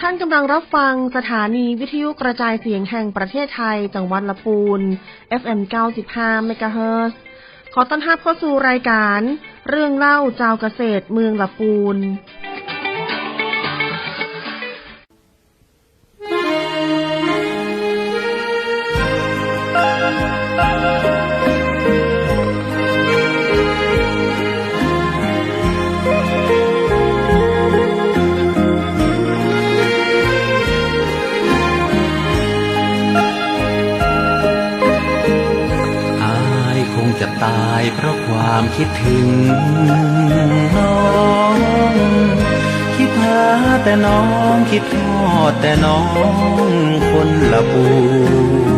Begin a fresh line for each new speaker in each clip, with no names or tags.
ท่านกำลังรับฟังสถานีวิทยุกระจายเสียงแห่งประเทศไทยจังหวัดลำพูน FM 95 เมกะเฮิรตซ์ขอต้อนรับเข้าสู่รายการเรื่องเล่าเจ้าเกษตรเมืองลำพูน
จะตายเพราะความคิดถึงน้องคิดหาแต่น้องคิดทอดแต่น้องคนละปู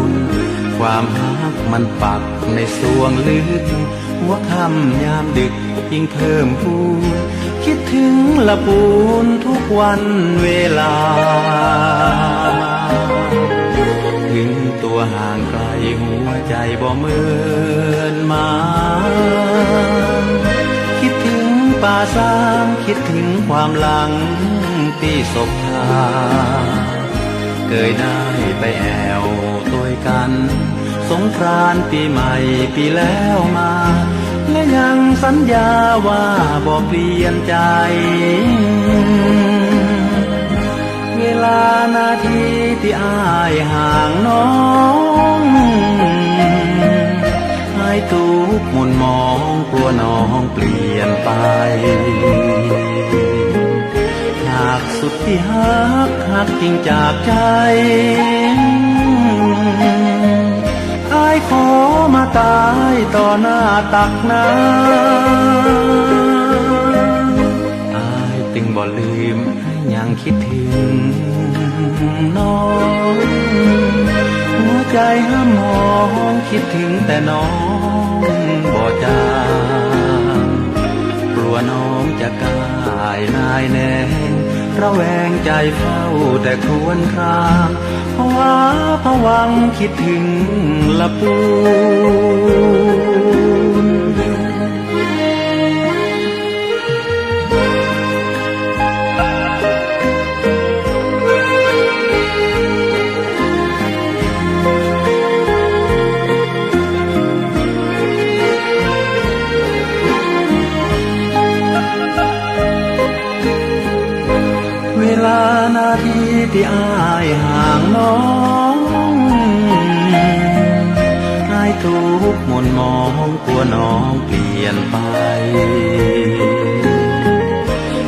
นความรักมันปักในสวงลึกหัวค่ำยามดึกยิ่งเพิ่มพูนคิดถึงละปูนทุกวันเวลาถึงตัวห่างไกลหัวใจบ่เหมือนมาคิดถึงป่าสางคิดถึงความหลังที่ศพทาเคยได้ไปแอวตัวกันสงกรานต์ปีใหม่ปีแล้วมาและยังสัญญาว่าบ่เปลี่ยนใจเวลานาทีที่อ้ายห่างน้องให้ทุกข์หม่นมองกลัวน้องเปลี่ยนไปหากสุดที่หักจริงจากใจอ้ายขอมาตายต่อหน้าตักน้ำอ้ายจึงบ่ลืมยังคิดถึงน้องหัวใจห้ามมองคิดถึงแต่น้องบ่จางกลัวน้องจะกายนายแน่ระแวงใจเฝ้าแต่ครวญครางภาวะผวังคิดถึงละปูนเวลานาทีที่อ้ายห่างน้องให้ทุกข์หม่นมองกลัวน้องเปลี่ยนไป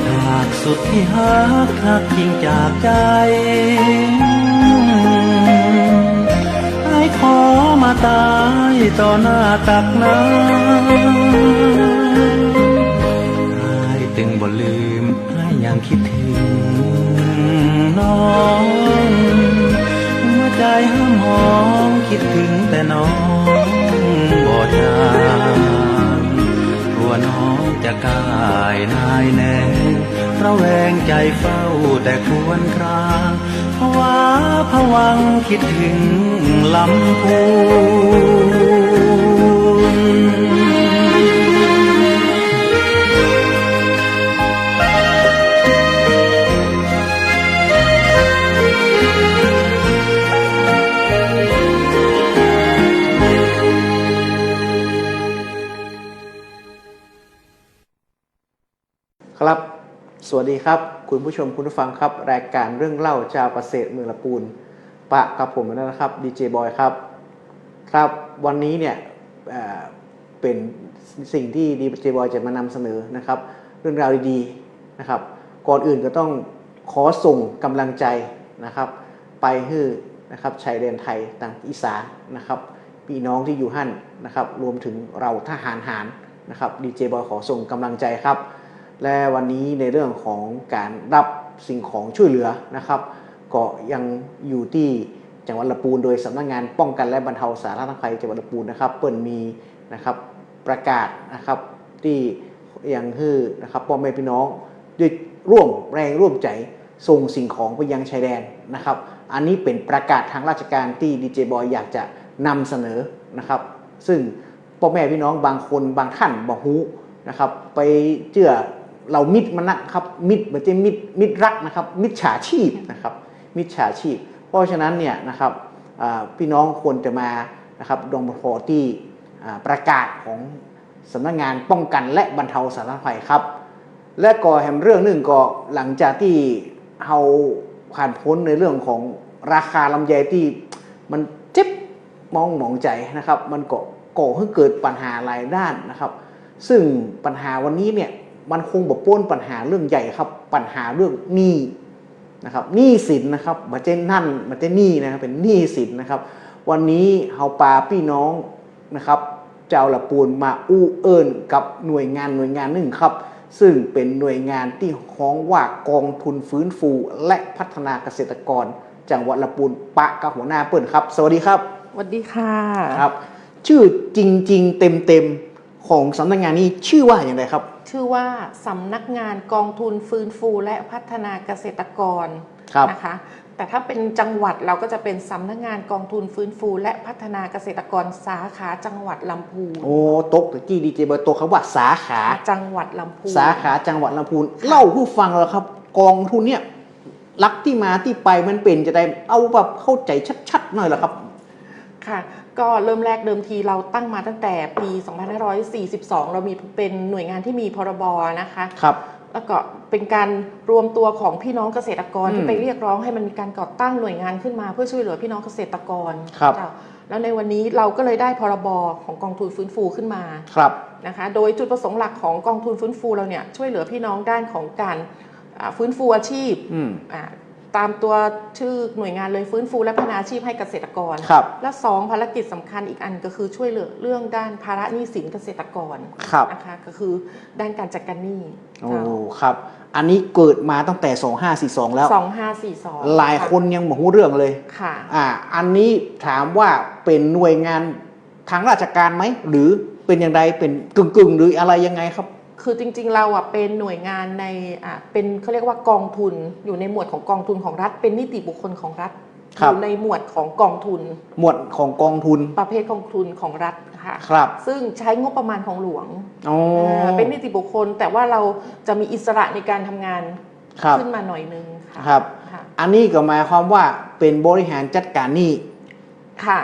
หากสุดที่หักจริงจากใจให้ขอมาตายต่อหน้าตักน้ำอ้ายจึงบ่ลืมให้ยังคิดถึงน้องหัวใจห้ามมองคิดถึงแต่น้องบ่จางกลัวน้องจะกายนายแน่ระแวงใจเฝ้าแต่ครวญครางภาวะผวังคิดถึงลำพูน
ครับสวัสดีครับคุณผู้ชมคุณผู้ฟังครับรายการเรื่องเล่าชาวเกษตรเมืองลำพูนปะกับผมนะครับดีเจบอยครับครับวันนี้เนี่ยเป็นสิ่งที่ดีเจบอยจะมานำเสนอนะครับเรื่องราวดีๆนะครับก่อนอื่นก็ต้องขอส่งกำลังใจนะครับไปให้นะครับชายแดนไทยทางอีสานนะครับพี่น้องที่อยู่หั่นนะครับรวมถึงเราทหารหารนะครับดีเจบอยขอส่งกำลังใจครับและวันนี้ในเรื่องของการรับสิ่งของช่วยเหลือนะครับก็ยังอยู่ที่จังหวัดลำพูนโดยสำนักงานป้องกันและบรรเทาสาธารณภัยจังหวัดลำพูนนะครับเปิดมีนะครับประกาศนะครับที่ยังให้นะครับพ่อแม่พี่น้องด้วยร่วมแรงร่วมใจส่งสิ่งของไปยังชายแดนนะครับอันนี้เป็นประกาศทางราชการที่ดีเจบอยอยากจะนำเสนอนะครับซึ่งพ่อแม่พี่น้องบางคนบางท่านบอกฮู้นะครับไปเชื่อ เรามิตรมันนะครับมิตรมันจะมิตรรักนะครับมิจฉาชีพนะครับมิจฉาชีพเพราะฉะนั้นเนี่ยนะครับพี่น้องควรจะมานะครับดองบทที่ประกาศของสำนักงานป้องกันและบรรเทาสาธารณภัยครับและก็แห่งเรื่องหนึ่งก็หลังจากที่เราผ่านพ้นในเรื่องของราคาลำไยที่มันเจ็บหมองใจนะครับมันก็ก่อให้เกิดปัญหาหลายด้านนะครับซึ่งปัญหาวันนี้เนี่ยมันคงบ่พ้นปัญหาเรื่องใหญ่ครับปัญหาเรื่องหนี้นะครับหนี้สินนะครับมันจะนั่นมันจะหนี้นะครับเป็นหนี้สินนะครับวันนี้เฮาปาพี่น้องนะครับเจ้าละปูนมาอู้เอิญกับหน่วยงานหนึ่งครับซึ่งเป็นหน่วยงานที่ฮ้องว่ากองทุนฟื้นฟูและพัฒนาเกษตรกรจังหวัดละปูนปะกับหัวหน้าเปิ้ลครับสวัสดีครับ
สวัสดีค่ะ
ครับชื่อจริงๆเต็มๆของสำนักงานนี้ชื่อว่าอย่างไรครับ
ชื่อว่าสำนักงานกองทุนฟื้นฟูและพัฒนาเกษตรกรนะคะแต่ถ้าเป็นจังหวัดเราก็จะเป็นสำนักงานกองทุนฟื้นฟูและพัฒนาเกษตรกรสาขาจังหวัดลำพูน
โอ้ตกตะกี้ดีเจเบอร์โตเขาว่าสาขา
จังหวัดลำพูน
สาขาจังหวัดลำพูนเล่าผู้ฟังเลยครับกองทุนเนี่ยลักที่มาที่ไปมันเป็นจะได้เอาแบบเข้าใจชัดๆหน่อยเหรอครับ
ค่ะก็เริ่มแรกเดิมทีเราตั้งมาตั้งแต่ปี 2542 เรามีเป็นหน่วยงานที่มีพรบนะคะ
ครับ
แล้วก็เป็นการรวมตัวของพี่น้องเกษตรกรที่ไปเรียกร้องให้มันมีการก่อตั้งหน่วยงานขึ้นมาเพื่อช่วยเหลือพี่น้องเกษตรกร
ครับ
แล้วในวันนี้เราก็เลยได้พรบของกองทุนฟื้นฟูขึ้นมา
ครับ
นะคะโดยจุดประสงค์หลักของกองทุนฟื้นฟูเราเนี่ยช่วยเหลือพี่น้องด้านของการฟื้นฟูอาชีพตามตัวชื่อหน่วยงานเลยฟื้นฟูและพัฒนาอาชีพให้เกษตรกรและ2ภารกิจสำคัญอีกอันก็คือช่วยเหลือเรื่องด้านภาระหนี้สินเกษตรกรนะคะก็คือด้านการจัดการหนี้
โอ้ครับอันนี้เกิดมาตั้งแต่2542แล้ว
2542
หลายคนยังไม่รู้เรื่องเลย
ค่ะ
อันนี้ถามว่าเป็นหน่วยงานทางราชการไหมหรือเป็นอย่างไรเป็นกึ่งหรืออะไรยังไงครับ
คือจริงๆเราเป็นหน่วยงานในเป็นเขาเรียกว่ากองทุนอยู่ในหมวดของกองทุนของรัฐเป็นนิติบุคคลของรัฐอยู่ในหมวดของกองทุน
หมวดของกองทุน
ประเภทกองทุนของรัฐค่ะ
ครับ
ซึ่งใช้งบประมาณของหลวงเป็นนิติบุคคลแต่ว่าเราจะมีอิสระในการทำงานขึ้นมาหน่อยนึง
ครับอันนี้ก็หมายความว่าเป็นบริหารจัดการหนี้
ค่ะ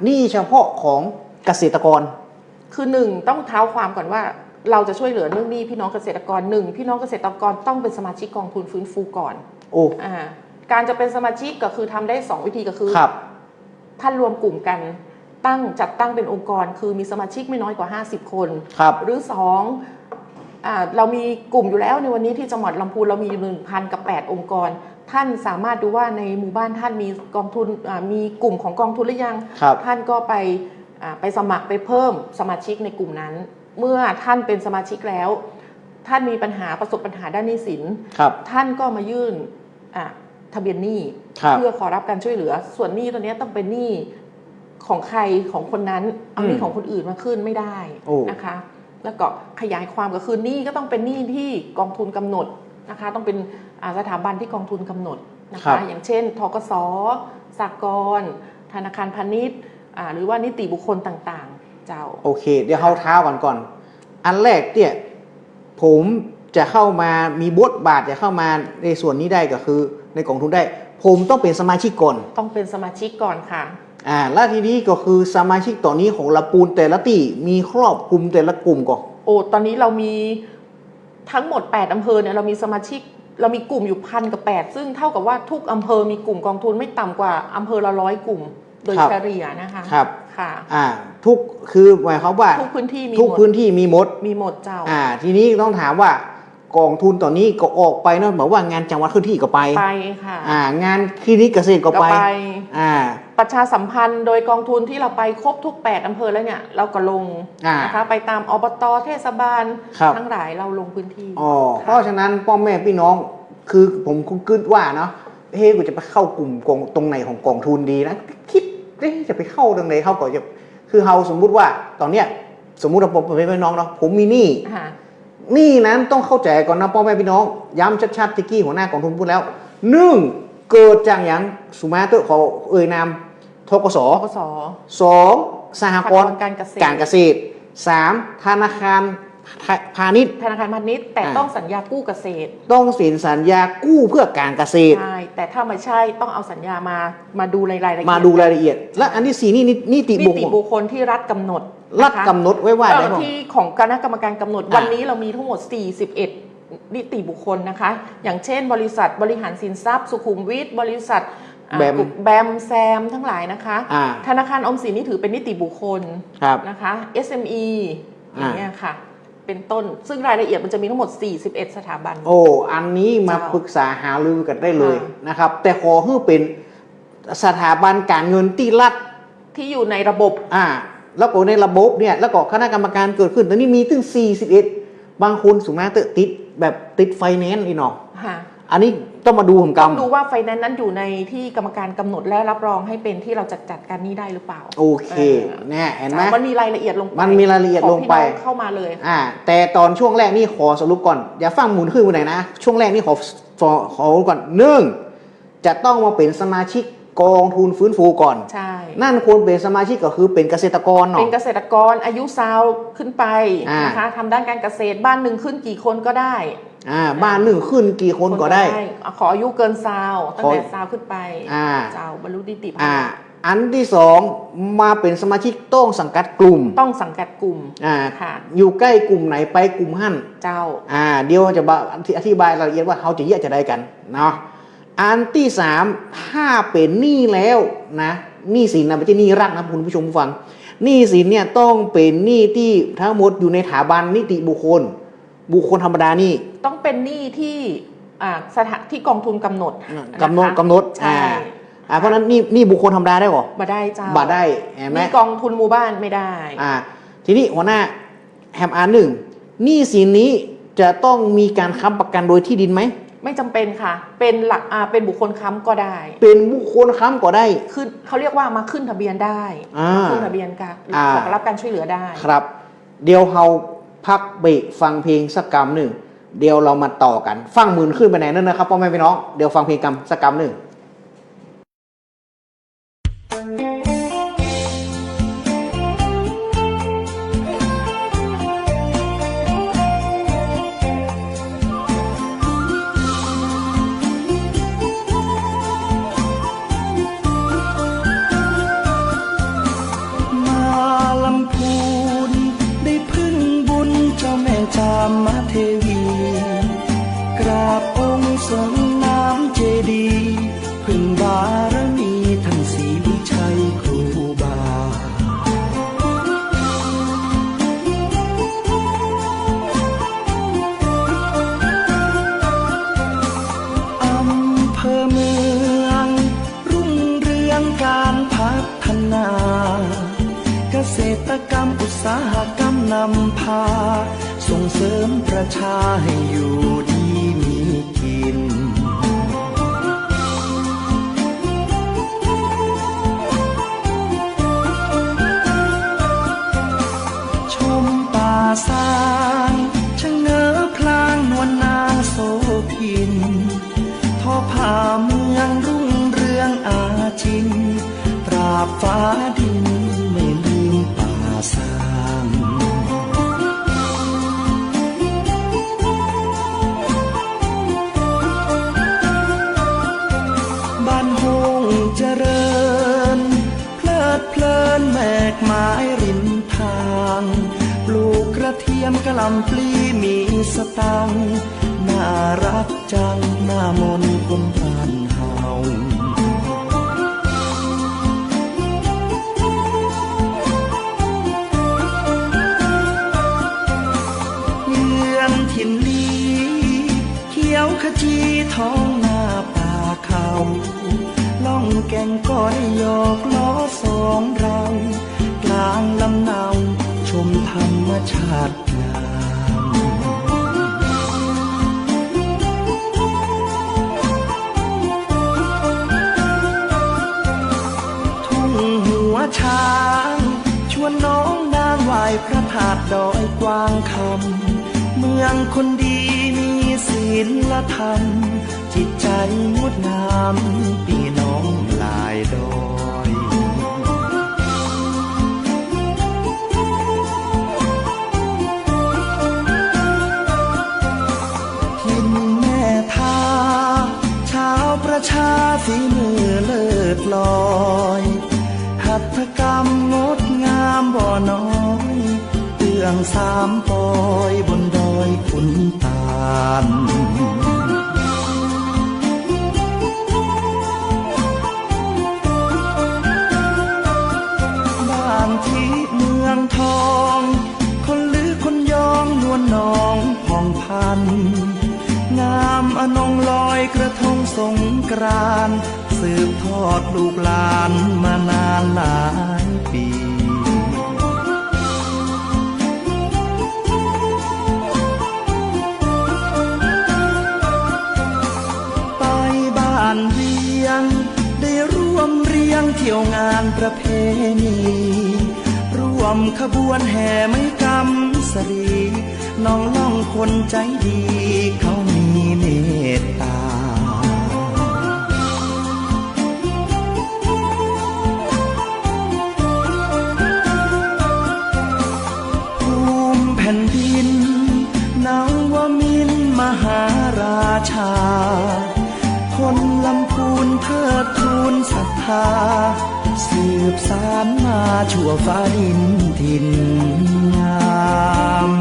หนี้เฉพาะของเกษตรกร
คือ1ต้องเท้าความก่อนว่าเราจะช่วยเหลือเรื่องนี้พี่น้องเกษตรกร1พี่น้องเกษตรกรต้องเป็นสมาชิกกองทุนฟื้นฟูก่อนการจะเป็นสมาชิกก็คือทำได้2วิธีก็คือท่านรวมกลุ่มกันจัดตั้งเป็นองค์กรคือมีสมาชิกไม่น้อยกว่า50คนหรือ2เรามีกลุ่มอยู่แล้วในวันนี้ที่จังหวัดลำพูนเรามี 1,000 กับ 8 องค์กรท่านสามารถดูว่าในหมู่บ้านท่านมีกองทุนมีกลุ่มของกองทุนหรือยังท่านก็ไปสมัครไปเพิ่มสมาชิกในกลุ่มนั้นเมื่อท่านเป็นสมาชิกแล้วท่านมีประสบปัญหาด้านหนี้สินท่านก็มายื่นทะเบียนหนี้เพื่อขอรับการช่วยเหลือส่วนหนี้ตัวนี้ต้องเป็นหนี้ของใครของคนนั้นเอาหนี้ของคนอื่นมาขึ้นไม่ได้นะคะแล้วก็ขยายความก็คือหนี้ก็ต้องเป็นหนี้ที่กองทุนกำหนดนะคะต้องเป็นสถาบันที่กองทุนกำหนดนะคะอย่างเช่นธกส.สหกรณ์ธนาคารพาณิชย์หรือว่านิติบุคคลต่างๆเจ้า
โอเคเดี๋ยวเท้าก่อนอันแรกเนี่ยผมจะเข้ามามีบทบาทจะเข้ามาในส่วนนี้ได้ก็คือในกองทุนได้ผมต้องเป็นสมาชิกก่อน
ต้องเป็นสมาชิกก่อนค่ะ
แล้วทีนี้ก็คือสมาชิกต่อนี้ของละปูนแต่ละที่มีครอบคลุมแต่ละกลุ่มก่อน
ตอนนี้เรามีทั้งหมด8อำเภอเนี่ยเรามีสมาชิกเรามีกลุ่มอยู่1,000 กับ 8ซึ่งเท่ากับว่าทุกอำเภอมีกลุ่มกองทุนไม่ต่ำกว่าอำเภอละ100 กลุ่มโดยเฉลี่ยนะคะ
ครับ
ค่ะ
ทุกคือหมายความว่า
ทุกพื้นที่
มีหมด
เจ้า
ทีนี้ต้องถามว่ากองทุนตอนนี้ก็ออกไปเนาะเหมือนว่างานจังหวัดพื้นที่ก็ไป
ค่ะ
งานคลินิกเกษตรก็ไป
ประชาสัมพันธ์โดยกองทุนที่เราไปครบทุก8อำเภอแล้วเนี่ยเราก็ลงนะคะไปตามอบต.เทศบาลทั้งหลายเราลงพื้นที่
เพราะฉะนั้นพ่อแม่พี่น้องคือผมคิดว่าเนาะกูจะไปเข้ากลุ่มตรงไหนของกองทุนดีนะคิดจะไปเข้าตรงไหนเข้าก่อนจะคือเฮาสมมุติว่าตอนเนี้ยสมมุติว่าผมเป็นพี่น้องเนาะผมมีหนี้นั้นต้องเข้าใจก่อนนะพ่อแม่พี่น้องย้ำชัดๆที่กี้หัวหน้ากองทุนพูดแล้ว1เกิดจากอย่างสุมาเตอร์ขอนามธกส2สหกรณ์การเกษตร3ธนาคาร พาณิชย์
ธนาคารพาณิชย์แต่ต้องสัญญากู้เกษตร
ต้องเซ็นสัญญากู้เพื่อการเกษตร
ใช่แต่ถ้าไม่ใช่ต้องเอาสัญญามาดูรายละเอียด
และอันที่4นี่นิติบุคคล
ที่รัฐกำหนด
ไว้ว่า
ที่ของคณะกรรมการกำหนดวันนี้เรามีทั้งหมด41นิติบุคคลนะคะอย่างเช่นบริษัทบริหารสินทรัพย์สุขุมวิทบริษัทแบมแซมทั้งหลายนะคะธนาคารออมสินนี่ถือเป็นนิติบุคคลนะคะ SME อย่างเงี้ยค่ะเป็นต้นซึ่งรายละเอียดมันจะมีทั้งหมด41สถาบัน
อันนี้มาปรึกษาหารือกันได้เลยนะครับแต่ขอให้เป็นสถาบันการเงินที่รัฐ
ที่อยู่ในระบบ
แล้วก็ในระบบเนี่ยแล้วก็คณะกรรมการเกิดขึ้นตอนนี้มีถึง41บางคนสูงมากติดแบบติดไฟแนนซ์อีกเนาะอันนี้ต้องมาดูผม
ต้องดูว่าไฟแนนซ์นั้นอยู่ในที่กรรมการกำหนดและรับรองให้เป็นที่เราจัดการนี้ได้หรือเปล่า
โอเคเนี่ยเห็นไหม
มันมีรายละเอียดลงไปเข้ามาเลย
แต่ตอนช่วงแรกนี่ขอสรุปก่อนอย่าฟังหมุนขึ้นวันไหนนะช่วงแรกนี่ขอก่อน1จะต้องมาเป็นสมาชิกกองทุนฟื้นฟูก่อน
ใช่
นั่นควรเป็นสมาชิกก็คือเป็นเกษตรกรเนาะ
เป็นเกษตรกรอายุ20ขึ้นไปนะคะทำด้านการเกษตรบ้านหนึ่งขึ้นกี่คนก็ได้
บ้านหนึ่งขึ้นกี่คนก็ได้
ขออายุเกิน20ตั้งแต่20ขึ้นไปเจ้าบรรลุนิติภาวะ
อันที่2มาเป็นสมาชิกต้องสังกัดกลุ่ม
ค่ะ
อยู่ใกล้กลุ่มไหนไปกลุ่มหั่น
เจ้า
เดี๋ยวจะอธิบายรายละเอียดว่าเขาจะแยกจะได้กันเนาะอันที่3ถ้าเป็นหนี้แล้วนะหนี้สินนะไม่ใช่หนี้รัฐนะคุณผู้ชมฟังหนี้สินเนี่ยต้องเป็นหนี้ที่ทั้งหมดอยู่ในสถาบันนิติบุคคลธรรมดานี่
ต้องเป็นหนี้ที่ที่กองทุนกำหนด
เพราะนั้นนี่บุคคลธรรมดาได้หรอ
บ่ได้เจ้า
บ่ได้เห็นไหม
กองทุนหมู่บ้านไม่ได้
ทีนี้หัวหน้าแฮมหนึ่งหนี้สินนี้จะต้องมีการค้ำประกันโดยที่ดินไหม
ไม่จำเป็นค่ะเป็นหลักเป็นบุคคลค้ำก็ได้
เป็นบุคคลค้ำก็ได้
คือเขาเรียกว่ามาขึ้นทะเบียนได้ขึ้นทะเบียนการขอรับการช่วยเหลือได้
ครับเดี๋ยวเราพักเบรกฟังเพลงสักกำหนึ่งเดี๋ยวเรามาต่อกันฟังหมื่นขึ้นไปไหนนั่นนะครับพ่อแม่พี่น้องเดี๋ยวฟังเพลงสักกำหนึ่ง
มาเทวีกราบองค์ทรงน้ำเจดีย์พึ่งบารมีท่านศรีวิชัยครูบาอำเภอเมืองรุ่งเรืองการพัฒนาเกษตรกรรมอุตสาหกรรมนำพาส่งเสริมประชาให้อยู่ดีมีกินชมป่าสางชะเง้อพลางนวลนางโสพินทอผ้าเมืองรุ่งเรืองอาชินตราบฟ้าดินไม่ลืมป่าสางเจริญเพลิดเพลินแมกไม้ริมทางปลูกกระเทียมกะหล่ำปลีมีสตังค์น่ารักจังหน้ามนต์คนบ้านเฮาเยือนถิ่นลีเขียวขจีท้องนาป่าเขาล่องแก่งก้อยหยอกล้อสองเรากลางลำเนาชมธรรมชาติงามทุ่งหัวช้างชวนน้องนางไหว้พระธาตุดอยกวางคำเมืองคนดีมีศีลธรรมจิตใจงดงามพี่น้องลายดอย ฝีมือเลิศลอยหัตถกรรมงดงามบ่น้อยเตื้องสามปอยบนดอยขุนตาลบ้านที่เมืองทองคนลือคนยองนวลน้องผ่องพันงามอนงลอยกระทงสงกรานต์สืบทอดลูกหลานมานานหลายปีไปบ้านเวียงได้ร่วมเรียงเที่ยวงานประเพณีร่วมขบวนแห่ไม้กำสรีน้องล่องคนใจดีเขามีเมตตาภูมิแผ่นดินนวมินทร์มหาราชาคนลำพูนเทิดทูนศรัทธาสืบสานมาชั่วฟ้าดินถิ่นงาม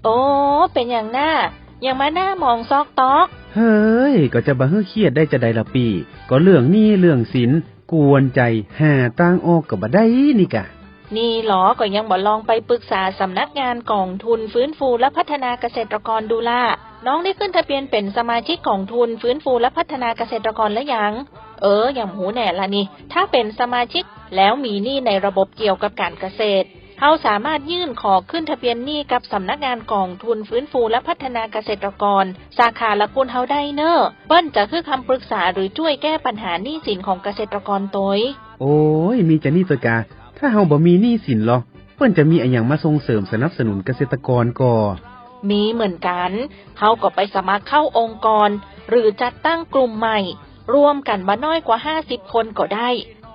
โอ้เป็นอย่างหน้ายังมาหน้ามองซอกตอก
เฮ้ยก็จะบ่เฮือเครียดได้จะได้ละปีก็เรื่องนี้เรื่องศิลป์กวนใจหาตั้งออกก็บ่ได้นี่กะ
นี่หรอก็ยังบ่ลองไปปรึกษาสำนักงานกองทุนฟื้นฟูและพัฒนาเกษตรกรดูล่ะน้องได้ขึ้นทะเบียนเป็นสมาชิกกองทุนฟื้นฟูและพัฒนาเกษตรกรแล้วยังอย่างหูแหน่ละนี่ถ้าเป็นสมาชิกแล้วมีหนี้ในระบบเกี่ยวกับการเกษตรเฮาสามารถยื่นขอขึ้นทะเบียนหนี้กับสำนักงานกองทุนฟื้นฟูและพัฒนาเกษตรกรสาขาละปุนเฮาได้เนอะเปิ้นจะคือคำปรึกษาหรือช่วยแก้ปัญหาหนี้สินของเกษตรกรตัว
โอ้ยมีจะนี่ตัวกาถ้าเฮาบ่มีหนี้สินหรอเปิ้นจะมีอะไรอย่างมาส่งเสริมสนับสนุนเกษตรกรก่อ
มีเหมือนกันเฮาก็ไปสมัครเข้าองค์กรหรือจัดตั้งกลุ่มใหม่รวมกันบ่น้อยกว่า50คนก็ได้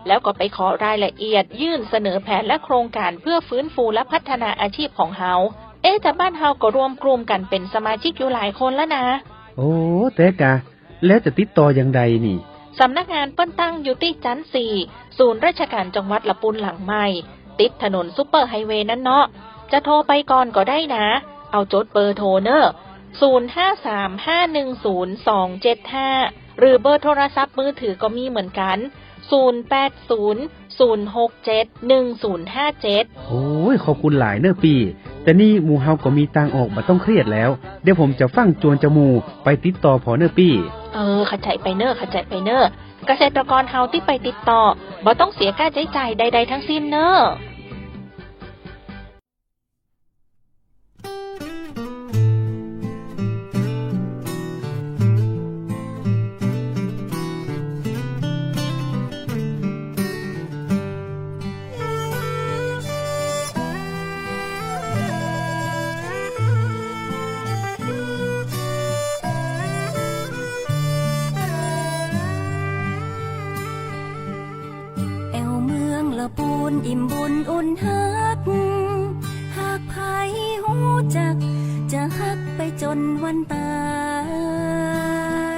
แล้วก็ไปขอรายละเอียดยื่นเสนอแผนและโครงการเพื่อฟื้นฟูและพัฒนาอาชีพของเฮาแต่บ้านเฮาก็รวมกลุ่มกันเป็นสมาชิกอยู่หลายคนแล้วนะ
โอ้แต่กะแล้วจะติดต่ออย่างใดนี่
สำนักงานเปิ้นตั้งอยู่ที่ชั้น4ศูนย์ราชการจังหวัดละปุนหลังใหม่ติดถนนซุปเปอร์ไฮเวย์นั่นเนาะจะโทรไปก่อนก็ได้นะเอาจดเบอร์โทรเนอะ0535102275หรือเบอร์โทรศัพท์มือถือก็มีเหมือนกัน0800671057
โอ้ยขอบคุณหลายเนอะปีแต่นี่หมู่เฮาก็มีตังออกบ่ต้องเครียดแล้วเดี๋ยวผมจะฟังจวนจมูไปติดต่อพอเนอะปี
เข้าใจไปเนอะเกษตรกรเฮาที่ไปติดต่อบ่ต้องเสียค่าใช้จ่ายใดๆทั้งสิ้นเนอะ
อิ่มบุญอุ่นฮักหากไผหูจักจะฮักไปจนวันตา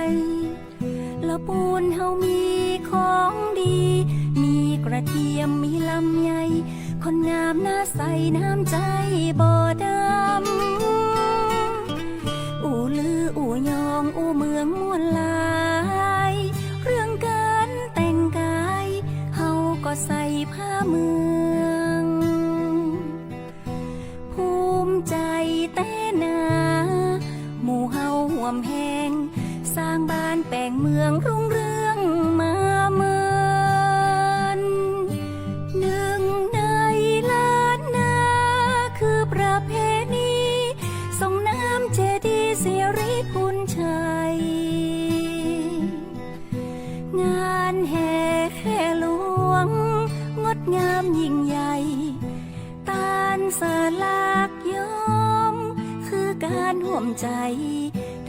ยละปูนเฮามีของดีมีกระเทียมมีลำไยคนงามหน้าใสน้ำใจบ่ดำอู่ลืออู่ยองอู่เมืองม่วนลายเรื่องการแต่งกายเฮาก็ใส่ผ้าเมืองภูมิใจแต่นาหมู่เฮาห่วมแหงสร้างบ้านแปลงเมืองรุ่งเรืองมาเมินหนึ่งในล้านนาคือประเพณีส่งน้ำเจดีย์สิริพูนชัยงานแห่แค่หลวงงดงามยิ่งใหญ่ตา การสลากยอมคือการห่วมใจ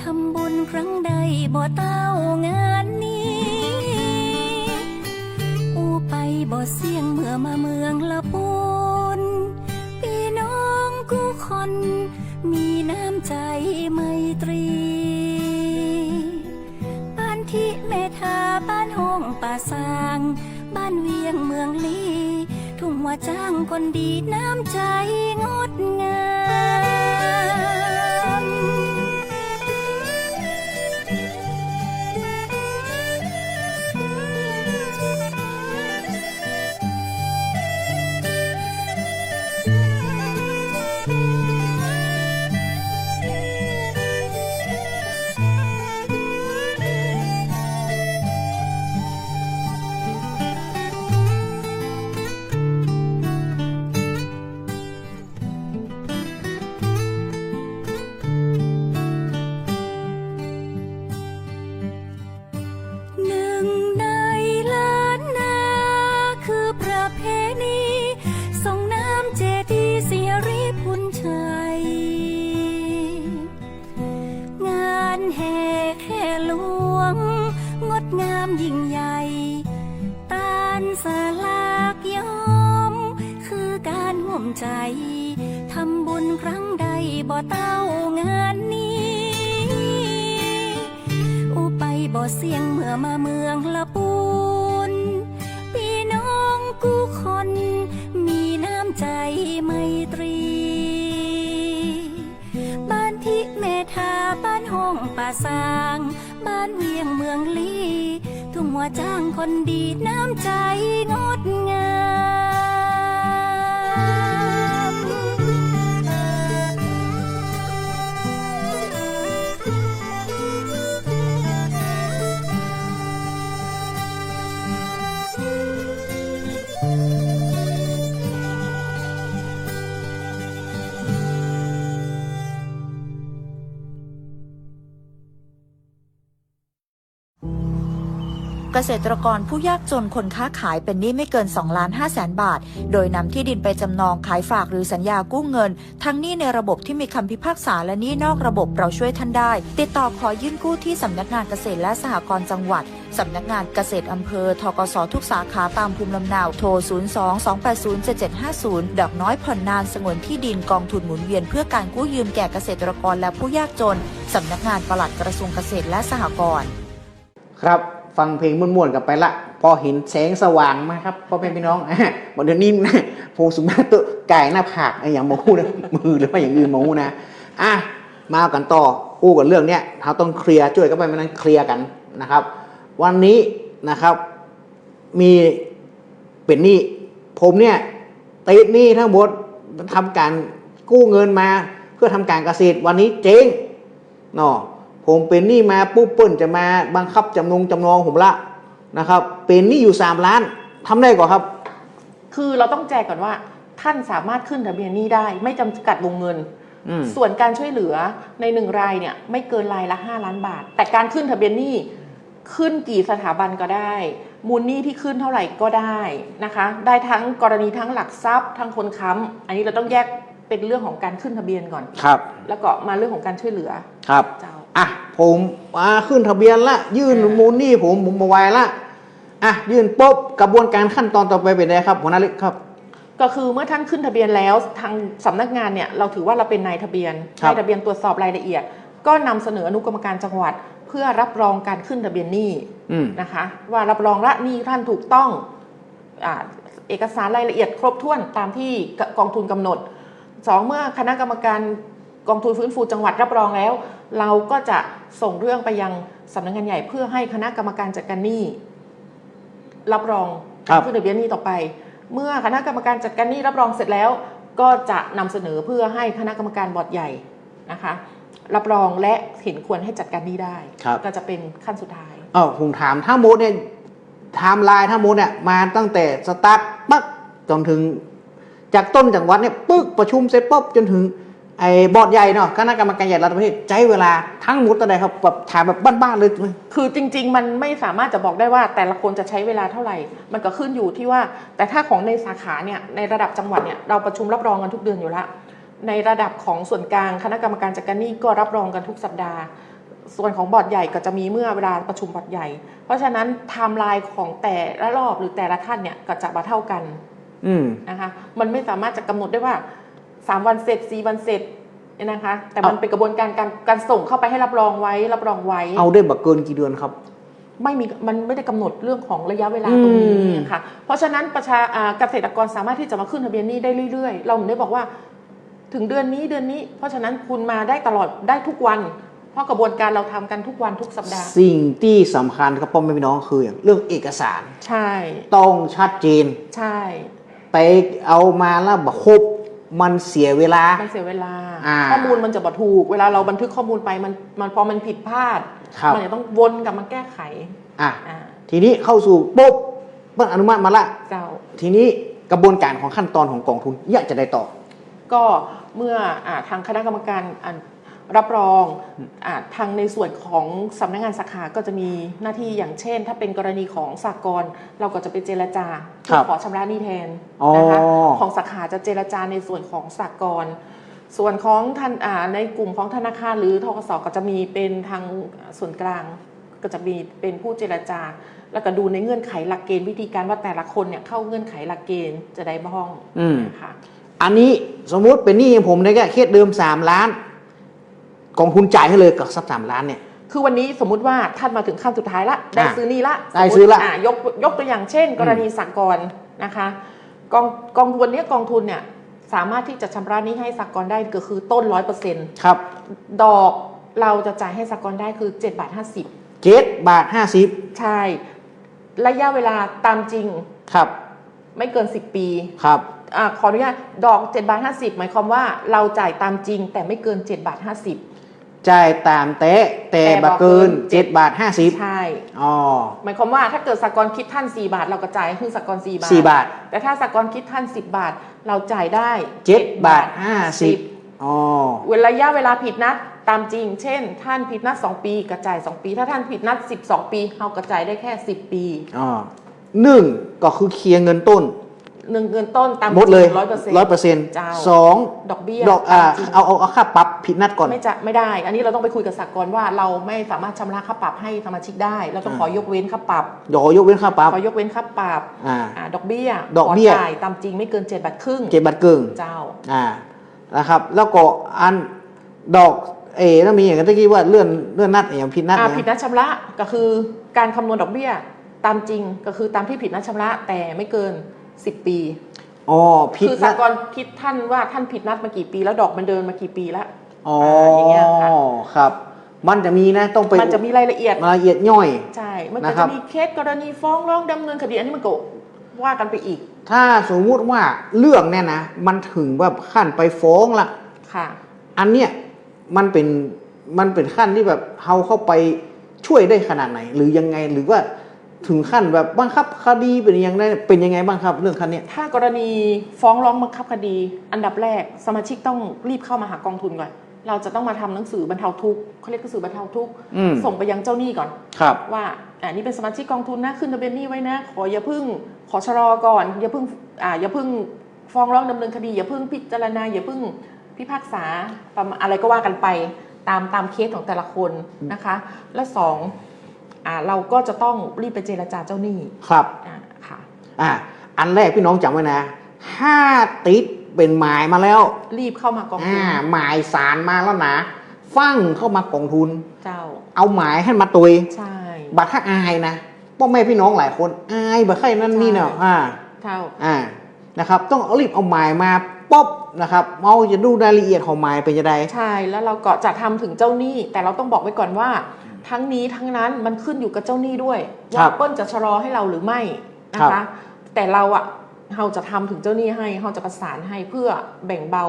ทำบุญครั้งใดบ่เต้างานนี้อูไปบ่เสี่ยงเมื่อมาเมืองละปูนพี่น้องกูคนมีน้ำใจไมตรีบ้านที่เมทาบ้านห้องป่าสางบ้านเวียงเมืองลีทุ่งหัวจ้างคนดีน้ำใจงดงามยิ่งใหญ่ตานสลากยอมคือการห่วมใจทำบุญครั้งใดบ่เต้างานนี้อูไปบ่เสี่ยงเมื่อมาเมืองละปูนพี่น้องกูคนมีน้ำใจไมตรีบ้านที่เมทาบ้านห้องป่าสางบ้านเวียงเมืองลีทุ่งหัวจ้างคนดีน้ำใจงดงาม
เกษตรกรผู้ยากจนคนค้าขายเป็นหนี้ไม่เกิน 2,500,000 บาทโดยนำที่ดินไปจำนองขายฝากหรือสัญญากู้เงินทั้งหนี้ในระบบที่มีคำพิพากษาและหนี้นอกระบบเราช่วยท่านได้ติดต่อขอยื่นกู้ที่สำนักงานเกษตรและสหกรณ์จังหวัดสำนักงานเกษตรอำเภอทกสทุกสาขาตามภูมิลำเนาโทร 02-280-7750 ดอกน้อยผ่อนนานสงวนที่ดินกองทุนหมุนเวียนเพื่อการกู้ยืมแก่เกษตรกรและผู้ยากจนสำนักงานปลัดกระทรวงเกษตรและสหกรณ์
ครับฟังเพลงม่วนๆกันไปละพอเห็นแสงสว่างมาครับพ่อแม่พี่น้องวันเดี๋ยวนี้นะโพสุมาตัวไก่หน้าผากอย่างหมูนะมือหรือว่าอย่างอื่นหมูนะมากันต่อคู่กับเรื่องเนี้ยเราต้องเคลียร์ช่วยกันไปมันนั้นเคลียร์กันนะครับวันนี้นะครับมีเป็นหนี้ผมเนี่ยติดหนี้ทั้งหมดทำการกู้เงินมาเพื่อทำการเกษตรวันนี้เจ๊งเนาะผมเป็นหนี้มาปุ๊บเปิ้ลจะมาบังคับจำนองผมละนะครับเป็นหนี้อยู่3 ล้านทำได้ก่อนครับ
คือเราต้องแจ้งก่อนว่าท่านสามารถขึ้นทะเบียนหนี้ได้ไม่จำกัดวงเงินส่วนการช่วยเหลือใน1 รายเนี่ยไม่เกินรายละ5 ล้านบาทแต่การขึ้นทะเบียนหนี้ขึ้นกี่สถาบันก็ได้มูลหนี้ที่ขึ้นเท่าไหร่ก็ได้นะคะได้ทั้งกรณีทั้งหลักทรัพย์ทั้งคนค้ำอันนี้เราต้องแยกเป็นเรื่องของการขึ้นทะเบียนก่อน
ครับ
แล้วก็มาเรื่องของการช่วยเหลือ
ครับผมขึ้นทะเบียนละยื่นมูลหนี้ผมมาไว้ละยื่นปุ๊บกระบวนการขั้นตอนต่อไปเป็นไงครับหัวหน้าเล็กครับ
ก็คือเมื่อท่านขึ้นทะเบียนแล้วทางสำนักงานเนี่ยเราถือว่าเราเป็นนายทะเบียนนายทะเบียนตรวจสอบรายละเอียดก็นำเสนออนุกรรมการจังหวัดเพื่อรับรองการขึ้นทะเบียนหนี้นะคะว่ารับรองละหนี้ท่านถูกต้องเอกสารรายละเอียดครบถ้วนตามที่กองทุนกำหนด2เมื่อคณะกรรมการกองทุนฟื้นฟูจังหวัดรับรองแล้วเราก็จะส่งเรื่องไปยังสำนักงานใหญ่เพื่อให้คณะกรรมการจัดการหนี้รับรองการขึ้นทะเบียนหนี้ต่อไปเมื่อคณะกรรมการจัดการหนี้รับรองเสร็จแล้วก็จะนำเสนอเพื่อให้คณะกรรมการบอร์ดใหญ่นะคะรับรองและเห็นควรให้จัดการหนี้ได้ก็จะเป็นขั้นสุดท้าย
ผมถามทั้งหมดเนี่ยไทม์ไลน์ทั้งหมดเนี่ยมาตั้งแต่สตาร์ทปั๊บจนถึงจากต้นจังหวัดเนี่ยปึ๊กประชุมเสร็จปุ๊บจนถึง ไอ้บอร์ดใหญ่เนาะคณะกรรมการใหญ่ระดับประเทศใช้เวลาทั้งหมดอะไรครับแบบถามแบบบ้านๆเลย
คือจริงๆมันไม่สามารถจะบอกได้ว่าแต่ละคนจะใช้เวลาเท่าไหร่ มันก็ขึ้นอยู่ที่ว่าแต่ถ้าของในสาขาเนี่ยในระดับจังหวัดเนี่ยเราประชุมรับรองกันทุกเดือนอยู่แล้วในระดับของส่วนกลางคณะกรรมการจัดการหนี้ก็รับรองกันทุกสัปดาห์ส่วนของบอร์ดใหญ่ก็จะมีเมื่อเวลาประชุมบอร์ดใหญ่เพราะฉะนั้นไทม์ไลน์ของแต่ละรอบหรือแต่ละท่านเนี่ยก็จะมาเท่ากันนะคะมันไม่สามารถจะกำหนดได้ว่า3 วันเสร็จ4 วันเสร็จนะคะแต่มันเป็นกระบวนการส่งเข้าไปให้รับรองไว้
เอาได้บักเกินกี่เดือนครับ
มันไม่ได้กำหนดเรื่องของระยะเวลาตรงนี้ค่ะเพราะฉะนั้นเกษตรกรสามารถที่จะมาขึ้นทะเบียนหนี้ได้เรื่อยๆเราไม่ได้บอกว่าถึงเดือนนี้เพราะฉะนั้นคุณมาได้ตลอดได้ทุกวันเพราะกระบวนการเราทำกันทุกวันทุกสัปดาห์
สิ่งที่สำคัญครับพ่อแม่พี่น้องคืออย่างเรื่องเอกสาร
ใช่
ต้องชัดเจน
ใช่
ไปเอามาแล้วแบบครบมันเสียเวลาข้อมูลมันจะบ่ถูกเวลาเราบันทึกข้อมูลไปมันพอมันผิดพลาดมันจะต้องวนกลับมาแก้ไขทีนี้เข้าสู่ปุ๊บเพิ่งอนุมัติมาละทีนี้กระบวนการของขั้นตอนของกองทุนอยากจะได้ต่อ
ก็เมื่อทางคณะกรรมการรับรองทางในส่วนของสำนักงานสาขาก็จะมีหน้าที่อย่างเช่นถ้าเป็นกรณีของสหกรณ์เราก็จะไปเจรจาขอชำระหนี้แทนนะคะของสาขาจะเจรจาในส่วนของสหกรณ์ส่วนของท่านในกลุ่มของธนาคารหรือธกส.ก็จะมีเป็นทางส่วนกลางก็จะมีเป็นผู้เจรจาแล้วก็ดูในเงื่อนไขหลักเกณฑ์วิธีการว่าแต่ละคนเนี่ยเข้าเงื่อนไขหลักเกณฑ์จะได้บ้อง
นะคะอันนี้สมมุติเป็นหนี้อย่างผมเนี่ยเคสเดิม3 ล้านกองทุนจ่ายให้เลยกับ3 ล้านเนี่ย
คือวันนี้สมมุติว่าท่านมาถึงขั้นสุดท้ายละได้ซื้อหนี้ละ
ได้ซื้อละ
ยกตัวอย่างเช่นกรณีสหกรณ์นะคะกองทุนกองทุนเนี่ยสามารถที่จะชำระหนี้ให้สหกรณ์ได้ก็คือต้น 100%
ครับ
ดอกเราจะจ่ายให้สหกรณ์ได้คือ7.50 บาท
7.50
ใช่ระยะเวลาตามจริง
ครับ
ไม่เกิน10 ปี
ครับ
ขออนุญาตดอก7.50 บาทหมายความว่าเราจ่ายตามจริงแต่ไม่เกิน7.50 บาท
จ่ายตามแต่บ่เกิน7.50 บาท
ใช่หมายความว่าถ้าเกิดสหกรณ์คิดท่าน4 บาทเราก็จ่ายให้สหกรณ์4 บาทแต่ถ้าสหกรณ์คิดท่าน10 บาทเราจ่ายได้
7.50 บาท
ระยะเวลาผิดนัดตามจริงเช่นท่านผิดนัด2 ปีก็จ่าย2 ปีถ้าท่านผิดนัด12 ปีเราก็จ่ายได้แค่10 ปี
1ก็คือเคลียร์เงินต้น
เงินต้นตาม
หมดเลย
100%
2ดอกเบี้ยเอาค่าปรับผิดนัดก่อน
ไม่ได้อันนี้เราต้องไปคุยกับสหกรณ์ว่าเราไม่สามารถชำระค่าปรับให้สมาชิกได้เราต้องขอยกเว้นค่าปรับ
ขอยกเว้นค่าปรับ
ดอกเบี้ยจ่ายตามจริงไม่เกิน7.50 บาท
7.50 บาท
เจ้า
นะครับแล้วก็อันดอกแล้วมีอย่างที่กี้ว่าเลื่อนนัดอย่างผิดนัด
ผิดนัดชำระก็คือการคำนวณดอกเบี้ยตามจริงก็คือตามที่ผิดนัดชำระแต่ไม่เกิน10 ปี
ผิด
คือสหกรณ์คิดท่านว่าท่านผิดนัดมากี่ปีแล้วดอกมันเดินมากี่ปีแล้ว
อย่างเงี้ยค่ะครับมันจะมีนะต้องไป
มันจะมีรายละเอียด
ย่อย
ใช่มันก็จะมีเคสกรณีฟ้องร้องดำเนินคดีอันนี้มันก็ว่ากันไปอีก
ถ้าสมมุติว่าเรื่องเนี่ยนะมันถึงแบบขั้นไปฟ้องละ
ค่ะ
อันเนี้ยมันเป็นขั้นที่แบบเขาเข้าไปช่วยได้ขนาดไหนหรือยังไงหรือว่าถึงขั้นแบบบังคับคดีเป็นยังไงบ้างครับเรื่องคันนี้
ถ้ากรณีฟ้องร้องบังคับคดีอันดับแรกสมาชิกต้องรีบเข้ามาหากองทุนก่อนเราจะต้องมาทำหนังสือบรรเทาทุกข์เขาเรียกหนังสือบรรเทาทุกข์ส่งไปยังเจ้าหนี้ก่อนว่านี่เป็นสมาชิกกองทุนนะขึ้นทะเบียนหนี้ไว้นะอย่าพึ่งขอชะลอก่อนอย่าพึ่งฟ้องร้องดำเนินคดีอย่าพึ่งพิจารณาอย่าพึ่งพิพากษาอะไรก็ว่ากันไปตามเคสของแต่ละคนนะคะและ2เราก็จะต้องรีบไปเจรจาเจ้าหนี้
ครับ
ค่ะ
อันแรกพี่น้องจำไว้นะถ้าติดเป็นหมายมาแล้ว
รีบเข้ามากองทุน
หมายสารมาแล้วนะฟังเข้ามากองทุน
เจ้า
เอาหมายให้มาตุย
ใช่
บัตรถ้าอายนะพ่อแม่พี่น้องหลายคนอายบัตรใครนั่นนี่เนาะ
เท่า
นะครับต้องรีบเอาหมายมาป๊บนะครับเราจะดูรายละเอียดของหมายเป็นยังไง
ใช่แล้วเราก็จะทำถึงเจ้าหนี้แต่เราต้องบอกไว้ก่อนว่าทั้งนี้ทั้งนั้นมันขึ้นอยู่กับเจ้าหนี้ด้วยว่าเปิ้ลจะชะลอให้เราหรือไม่นะคะแต่เราจะทำถึงเจ้าหนี้ให้เราจะประสานให้เพื่อแบ่งเบา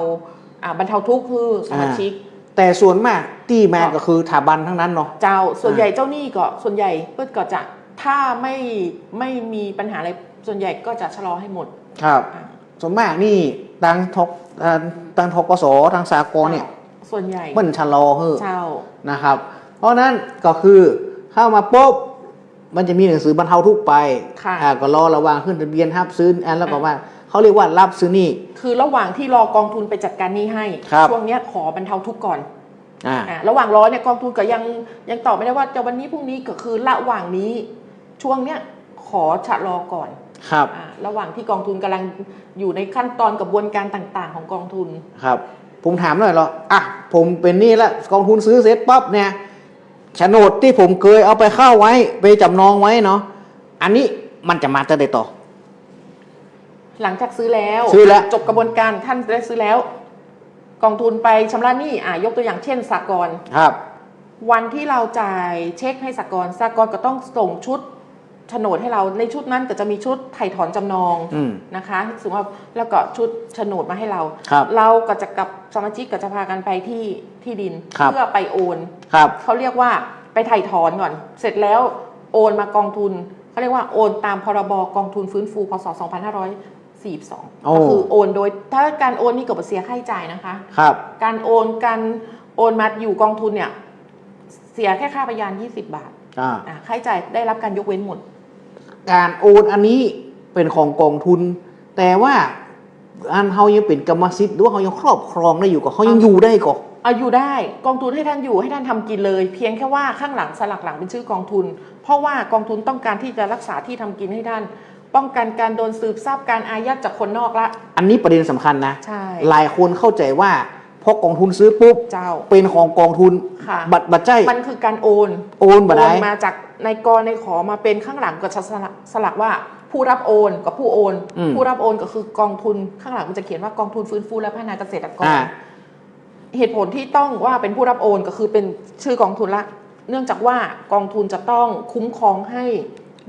บรรเทาทุกข์คือสมาชิก
แต่ส่วนมากที่มาก็คือสถาบันทั้งนั้นเนาะ
เจ้าส่วนใหญ่เจ้าหนี้ก็ส่วนใหญ่เปิ้ลก็จะถ้าไม่มีปัญหาอะไรส่วนใหญ่ก็จะชะลอให้หมด
ครับส่วนมากนี่ ตังทกสทางสากลเนี่ย
ส่วนใหญ่
มันชะลอเฮ้อ
เจ้า
นะครับ เพราะนั้นก็คือเข้ามาปุ๊บมันจะมีหนังสือบรรเทาทุกข์ไป
ค่ะ
ก็รอระหว่างขึ้นทะเบียนรับซื้อแล้วก็ว่าเขาเรียกว่ารับซื้อนี่
คือระหว่างที่รอกองทุนไปจัดการหนี้ให้
ครับ
ช่วงเนี้ยขอบรรเทาทุกข์ก่อน
อ่า
ระหว่างรอเนี่ยกองทุนก็ยังตอบไม่ได้ว่าจะวันนี้พรุ่งนี้ก็คือระหว่างนี้ช่วงเนี้ยขอชะลอก่อน
ครับ
ระหว่างที่กองทุนกำลังอยู่ในขั้นตอนกระบวนการต่างๆ ของกองทุน
ครับผมถามหน่อยเหรอผมเป็นหนี้แล้วกองทุนซื้อเสร็จปั๊บเนี่ยโฉนดที่ผมเคยเอาไปเข้าไว้ไปจำนองไว้เนาะอันนี้มันจะมาจะได้ต่อ
หลังจากซื้อแล้ว จบกระบวนการท่านได้ซื้อแล้ว กองทุนไปชำระหนี้ยกตัวอย่างเช่นสหกรณ์
ครับ
วันที่เราจ่ายเช็คให้สหกรณ์ก็ต้องส่งชุดโฉนดให้เราในชุดนั้นก็จะมีชุดไถ่ถอนจำนองนะคะสมมติว่าแล้วก็ชุดโฉนดมาให้เรา เราก็จะกับสมาชิกก็จะพากันไปที่ดินเพื่อไปโอนเขาเรียกว่าไปไถ่ถอนก่อน เสร็จแล้วโอนมากองทุนเขาเรียกว่าโอนตามพรบกองทุนฟื้นฟูพศ 2542ก็คือโอนโดยถ้าการโอนนี่ก็เสียค่าใช้จ่ายนะคะการโอนมาอยู่กองทุนเนี่ยเสียแค่ค่าพยาน20 บาทค่าใช้จ่ายได้รับการยกเว้นหมด
การโอนอันนี้เป็นของกองทุนแต่ว่าอันเขายังเป็นกรรมสิทธิ์หรือว่าเขายังครอบครองได้อยู่ก็เขายังอยู่ได้ก็
อยู่ได้กองทุนให้ท่านอยู่ให้ท่านทำกินเลยเพียงแค่ว่าข้างหลังสลักหลังเป็นชื่อกองทุนเพราะว่ากองทุนต้องการที่จะรักษาที่ทำกินให้ท่านป้องกันการโดนสืบทราบการอายัดจากคนนอกละ
อันนี้ประเด็นสำคัญนะ
ใช่
หลายคนเข้าใจว่าพอกองทุนซื้อปุ๊บเป็นของกองทุนบัตรใจ
มันคือการโอนมาจากในกรในขอมาเป็นข้างหลังก็จะสลักว่าผู้รับโอนกับผู้โอนผู้รับโอนก็คือกองทุนข้างหลังมันจะเขียนว่ากองทุนฟื้นฟูและพัฒนาเกษตรกรเหตุผลที่ต้องว่าเป็นผู้รับโอนก็คือเป็นชื่อกองทุนละเนื่องจากว่ากองทุนจะต้องคุ้มครองให้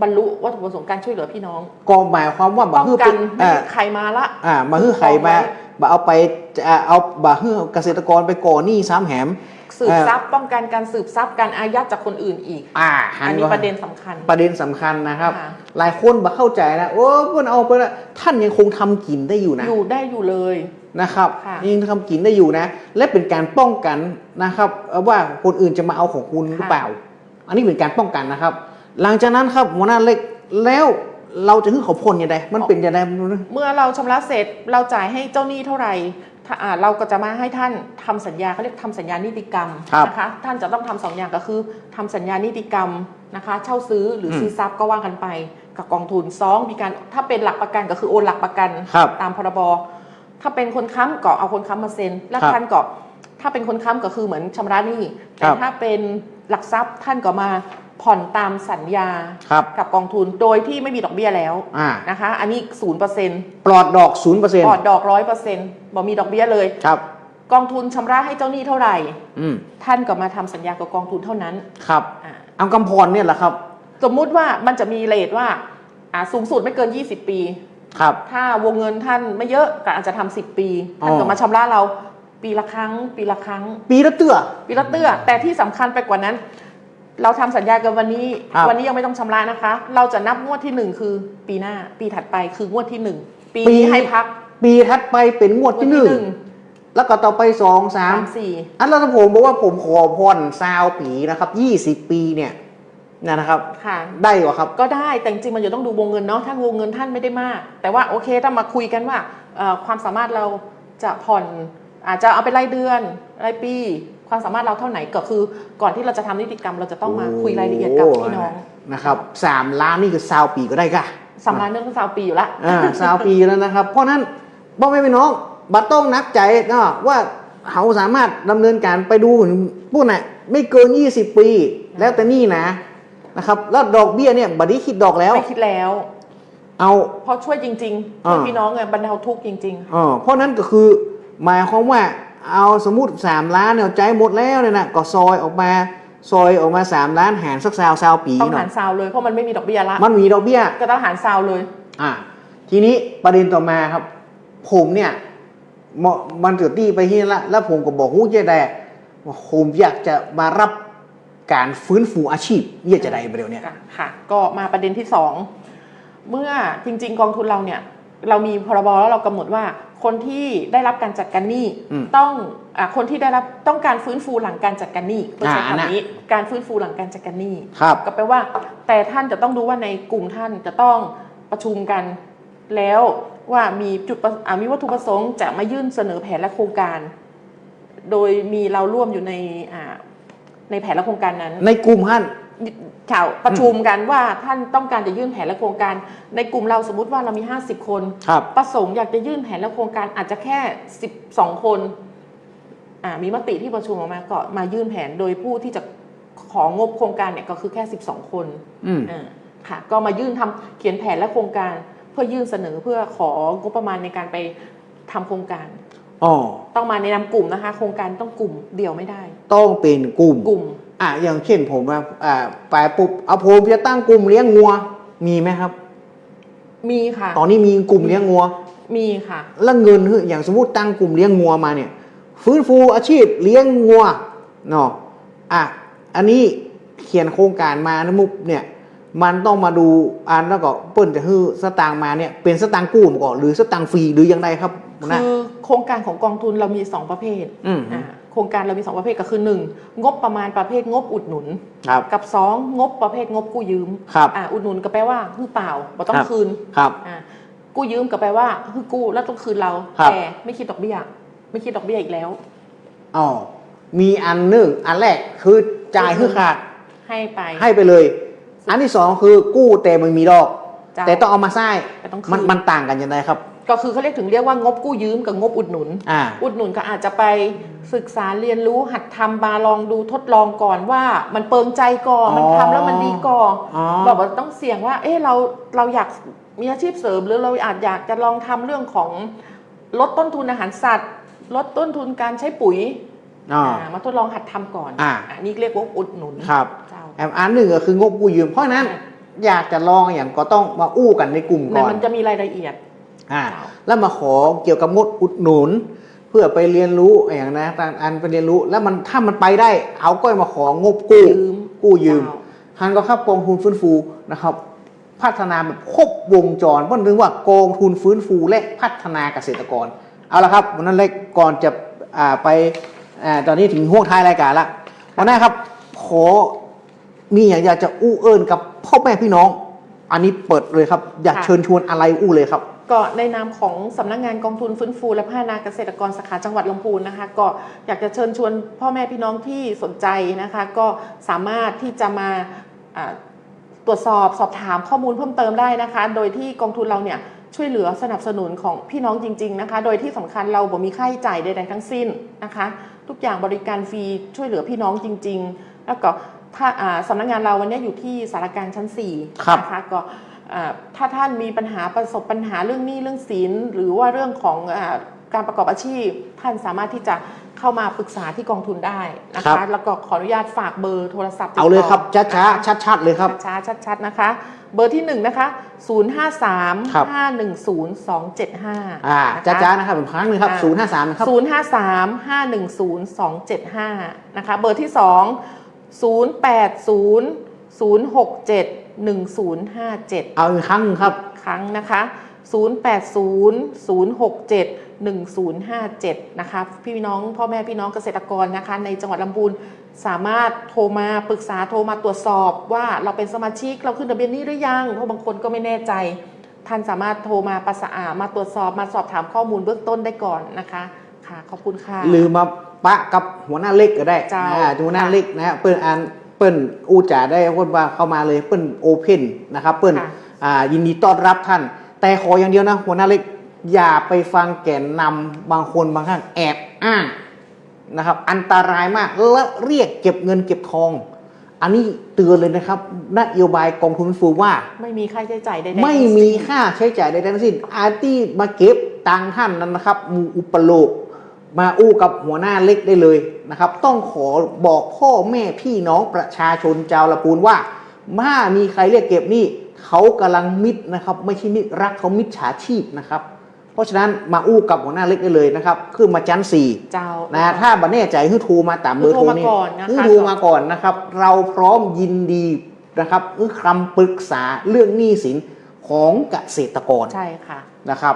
บรรลุวัตถุประสงค์การช่วยเหลือพี่น้อง
ก็หมายความว่า
ป้องกันไม่ให้ใครมาละ
มาฮื้อใครมาเอาไปเอาบาฮื้อเกษตรกรไปก่อหนี้ซ้ำแหม
สืบทรัพย์ป้องกันการสืบทรัพย์การอายัดจากคนอื่นอีกอันนี้ประเด็นสำคัญ
นะครับหลายคนบ่เข้าใจนะโอ้เพิ่นเอาไปแล้วท่านยังคงทำกินได้อยู่นะ
อยู่เลย
นะครับยังทำกินได้อยู่นะและเป็นการป้องกันนะครับว่าคนอื่นจะมาเอาของคุณหรือเปล่าอันนี้เป็นการป้องกันนะครับหลังจากนั้นครับหัวหน้าเล็กแล้วเราจะขึ้นขอพ้นยังไงมันเป็นยังไง
เมื่อเราชำระเสร็จเราจ่ายให้เจ้าหนี้เท่าไหร่เราก็จะมาให้ท่านทำสัญญาเขาเรียกทำสัญญานิติกรรมนะคะท่านจะต้องทำ2 อย่างก็คือทำสัญญานิติกรรมนะคะเช่าซื้อหรือซื้อทรัพย์ก็ว่ากันไปกับกองทุน2มีการถ้าเป็นหลักประกันก็คือโอนหลักประกันตามพรบถ้าเป็นคนค้ำก็เอาคนค้ำมาเซ็นและท่านก็ถ้าเป็นคนค้ำก็คือเหมือนชำระหนี้แต่ถ้าเป็นหลักทรัพย์ท่านก็มาผ่อนตามสัญญากับกองทุนโดยที่ไม่มีดอกเบี้ยแล้วนะคะอันนี้ 0%
ปลอดดอก 0%
ปลอดดอก 100% บ่มีดอกเบี้ยเลยกองทุนชำระให้เจ้าหนี้เท่าไหร่ท่านก็มาทำสัญญากับกองทุนเท่านั้น
ครับเอากำพรเนี่ยแหละครับ
สมมุติว่ามันจะมีเรทว่าสูงสุดไม่เกิน20 ปีถ้าวงเงินท่านไม่เยอะก็อาจจะทำ10 ปีท่านก็มาชำระเราปีละครั้งปีละเตื้อแต่ที่สำคัญไปกว่านั้นเราทำสัญญากันวันนี้ยังไม่ต้องชำระนะคะเราจะนับงวดที่1คือปีหน้าปีถัดไปคืองวดที่1ปีนี้ให้พัก
ปีถัดไปเป็นงวดที่1แล้วก็ต่อไป2 3 4อันแล้วถ้าผมบอกว่าผมขอผ่อน20 ปีนะครับ20 ปีเนี่ยนะครับได้หรอครับ
ก็ได้แต่จริงๆมันจะต้องดูวงเงินเนาะถ้าวงเงินท่านไม่ได้มากแต่ว่าโอเคถ้ามาคุยกันว่าความสามารถเราจะผ่อนอาจจะเอาเป็นรายเดือนรายปีความสามารถเราเท่าไหนก็คือก่อนที่เราจะทำนิติกรรมเราจะต้องมาคุยรายละเอียดกับพี่น้อง
นะครับ3 ล้านนี่คือ20 ปีก็ได้ค่ะ
3 ล้านเรื่อง20 ปีอยู่ละ
20 ปีแล้วนะครับเพราะนั้นพ่อแม่พี่น้องบัดต้องนักใจนะว่าเขาสามารถดำเนินการไปดูพูดน่ะไม่เกิน20 ปีแล้วแต่นี่นะครับแล้วดอกเบี้ยเนี่ยบัดนี้คิดดอกแล้ว
ไม่คิดแล้ว
เอา
เพราะช่วยจริงๆช่วยพี่น้องไงบรรเทาทุกข์จริง
ๆเพราะนั้นก็คือหมายความว่าเอาสมมุติ3 ล้านเนี่ยใจหมดแล้วเนี่ยนะก็ซอยออกมา3 ล้านหารสัก20 ปี
ต้องหารซาวเลยเพราะมันไม่มีดอกเบี้ยละ
มันมีดอกเบี้ย
ก็ต้องหารซาวเลย
ทีนี้ประเด็นต่อมาครับผมเนี่ยมันเกิดตีไปที่นั่นละแล้วผมก็บอกฮู้จะได้ว่าผมอยากจะมารับการฟื้นฟูอาชีพอยากจะได้เร็วเนี่ย
ค่ะก็มาประเด็นที่2เมื่อจริงๆกองทุนเราเนี่ยเรามีพรบแล้วเรากำหนดว่า คนที่ได้รับการจัดการหนี้ต้องคนที่ได้รับต้องการฟื้นฟูหลังการจัดการหนี้เพื่อใช้คำนี้การฟื้นฟูหลังการจัดการหนี้ก็แปลว่าแต่ท่านจะต้องดูว่าในกลุ่มท่านจะต้องประชุมกันแล้วว่ามีมีวัตถุประสงค์จะมายื่นเสนอแผนและโครงการโดยมีเราร่วมอยู่ในแผนและโครงการนั้น
ในกลุ่มท่าน
ประชุมกันว่าท่านต้องการจะยื่นแผนและโครงการในกลุ่มเราสมมุติว่าเรามี50 คนประสงค์อยากจะยื่นแผนและโครงการอาจจะแค่12 คนมีมติที่ประชุมออกมาก็มายื่นแผนโดยผู้ที่จะของบโครงการเนี่ยก็คือแค่12 คนค่ะก็มายื่นเขียนแผนและโครงการเพื่อยื่นเสนอเพื่อของบประมาณในการไปทำโครงการต้องมาในนามกลุ่มนะคะโครงการต้องกลุ่มเดียวไม่ได้
ต้องเป็นกลุ่มอย่างเช่นผมไปปุ๊บผมจะตั้งกลุ่มเลี้ยงงัวมีไหมครับ
มีค่ะ
ตอนนี้มีกลุ่มเลี้ยงงัว
มีค่ะ
แล้วเงินอย่างสมมติตั้งกลุ่มเลี้ยงงัวมาเนี่ยฟื้นฟูอาชีพเลี้ยงงัวเนาะอันนี้เขียนโครงการมานะมุกเนี่ยมันต้องมาดูแล้วก็เปิ้ลจะฮื้อสตางค์มาเนี่ยเป็นสตางค์กู้มาก่อนหรือสตางค์ฟรีหรือยังไงครับ
คือโครงการของกองทุนเรามี2ประเภทโครงการเรามี2ประเภทก็คือ1งบประมาณประเภทงบอุดหนุนกับ2งบประเภทงบกู้ยืมอุดหนุนก็แปลว่าฮื้อเปล่าบ่ต้องคืนกู้ยืมก็แปลว่าฮื้อกู้แล้วต้องคืนเราแต่ไม่คิดดอกเบี้ยอีกแล้ว
มีอันแรกคือจ่ายคือขาดให้ไปเลยอันที่2คือกู้แต่มันมีดอกแต่ต้องเอามาใช้มันต่างกันยังไงครับ
ก็คือเขาเรียกว่างบกู้ยืมกับงบอุดหนุนอุดหนุนก็อาจจะไปศึกษาเรียนรู้หัดทำมาลองดูทดลองก่อนว่ามันเปิงใจก่อนมันทำแล้วมันดีก่อนบอกว่าต้องเสี่ยงว่าเราอยากมีอาชีพเสริมหรือเราอาจอยากจะลองทำเรื่องของลดต้นทุนอาหารสัตว์ลดต้นทุนการใช้ปุ๋ยมาทดลองหัดทำก่อนนี่เรียกว่าอุดหนุน
ครับอันหนึ่งก็คืองบกู้ยืมเพราะนั้นอยากจะลองอย่างก็ต้องมาอู้กันในกลุ่มก่อน
มันจะมีรายละเอียด
แล้วมาขอเกี่ยวกับงบอุดหนุนเพื่อไปเรียนรู้อย่างนะอันไปเรียนรู้แล้วมันถ้ามันไปได้เอาก็มาของบกู้ยืมฮันก็ครับกองทุนฟื้นฟูนะครับพัฒนาแบบครบวงจรเพราะนึกว่ากองทุนฟื้นฟูและพัฒนาเกษตรกรเอาละครับวันนั้นเล็กก่อนจะไปตอนนี้ถึงห่วงท้ายรายการละวันนี้ครับขอมีอย่างอยากจะอู้เอิญกับพ่อแม่พี่น้องอันนี้เปิดเลยครับอยากเชิญชวนอะไรอู้เลยครับ
ก็ในนามของสำนักงานกองทุนฟื้นฟูและพัฒนาเกษตรกรสาขาจังหวัดลำพูนนะคะก็อยากจะเชิญชวนพ่อแม่พี่น้องที่สนใจนะคะก็สามารถที่จะมาตรวจสอบถามข้อมูลเพิ่มเติมได้นะคะโดยที่กองทุนเราเนี่ยช่วยเหลือสนับสนุนของพี่น้องจริงๆนะคะโดยที่สำคัญเราบ่มีค่าใช้จ่ายใดๆทั้งสิ้นนะคะทุกอย่างบริการฟรีช่วยเหลือพี่น้องจริงๆแล้วก็สำนักงานเราวันนี้อยู่ที่สารกลางชั้น4นะคะก็ถ้าท่านมีประสบปัญหาเรื่องหนี้เรื่องสินหรือว่าเรื่องของการประกอบอาชีพท่านสามารถที่จะเข้ามาปรึกษาที่กองทุนได้นะคะแล้วก็ขออนุญาตฝากเบอร์โทรศัพท์
เอาเลยครับช้าชัดเลยครับ
ชัดนะคะเบอร์ที่1นะคะ053-510-275
ช้านะครับอีกครั้งนึงครับ053นะครับ
053-510-275นะคะเบอร์ที่2 080-067-1057
เอาอีกครั้งครับ
ครั้งนะคะ080-067-1057นะคะพี่น้องพ่อแม่พี่น้องเกษตรกรนะคะในจังหวัดลำพูนสามารถโทรมาปรึกษาโทรมาตรวจสอบว่าเราเป็นสมาชิกเราขึ้นทะเบียนนี้หรือยังเพราะบางคนก็ไม่แน่ใจท่านสามารถโทรมามาตรวจสอบมาสอบถามข้อมูลเบื้องต้นได้ก่อนนะคะค่ะขอบคุณค่ะ
หรือมาปะกับหัวหน้าเล็กก็ได้หัวหน้าเล็กนะเปิ้ลอูจ่าได้พูดว่าเข้ามาเลยเปิ้ลโอเพนนะครับเปิ้ลยินดีต้อนรับท่านแต่ขออย่างเดียวนะหัวหน้าเล็กอย่าไปฟังแกนนำบางคนบางครั้งแอบอ้างนะครับอันตรายมากและเรียกเก็บเงินเก็บทองอันนี้เตือนเลยนะครับนโยบายกองทุนฟื้นฟูว่า
ไม่มีค่าใช้จ่ายใด
ๆไม่มีค่าใช้จ่ายใดๆทั้งสิ้นอาร์ตี้มาเก็บตังท่านนั้นนะครับมูอุปโลกมาอู้กับหัวหน้าเล็กได้เลยนะครับต้องขอบอกพ่อแม่พี่น้องประชาชนชาวลำพูนว่าถ้ามีใครเรียกเก็บนี่เขากำลังมิตรนะครับไม่ใช่มิตรรักเขามิจฉาชีพนะครับเพราะฉะนั้นมาอู้กับหัวหน้าเล็กได้เลยนะครับขึ้นมาชั้น4นะถ้าบันแน่ใจให้โทรมาตามเบอร์โทรนี่ให้โทรมาก่อนนะครับเราพร้อมยินดีนะครับคำปรึกษาเรื่องหนี้สินของเกษตรกร
ใช่ค่ะ
นะครับ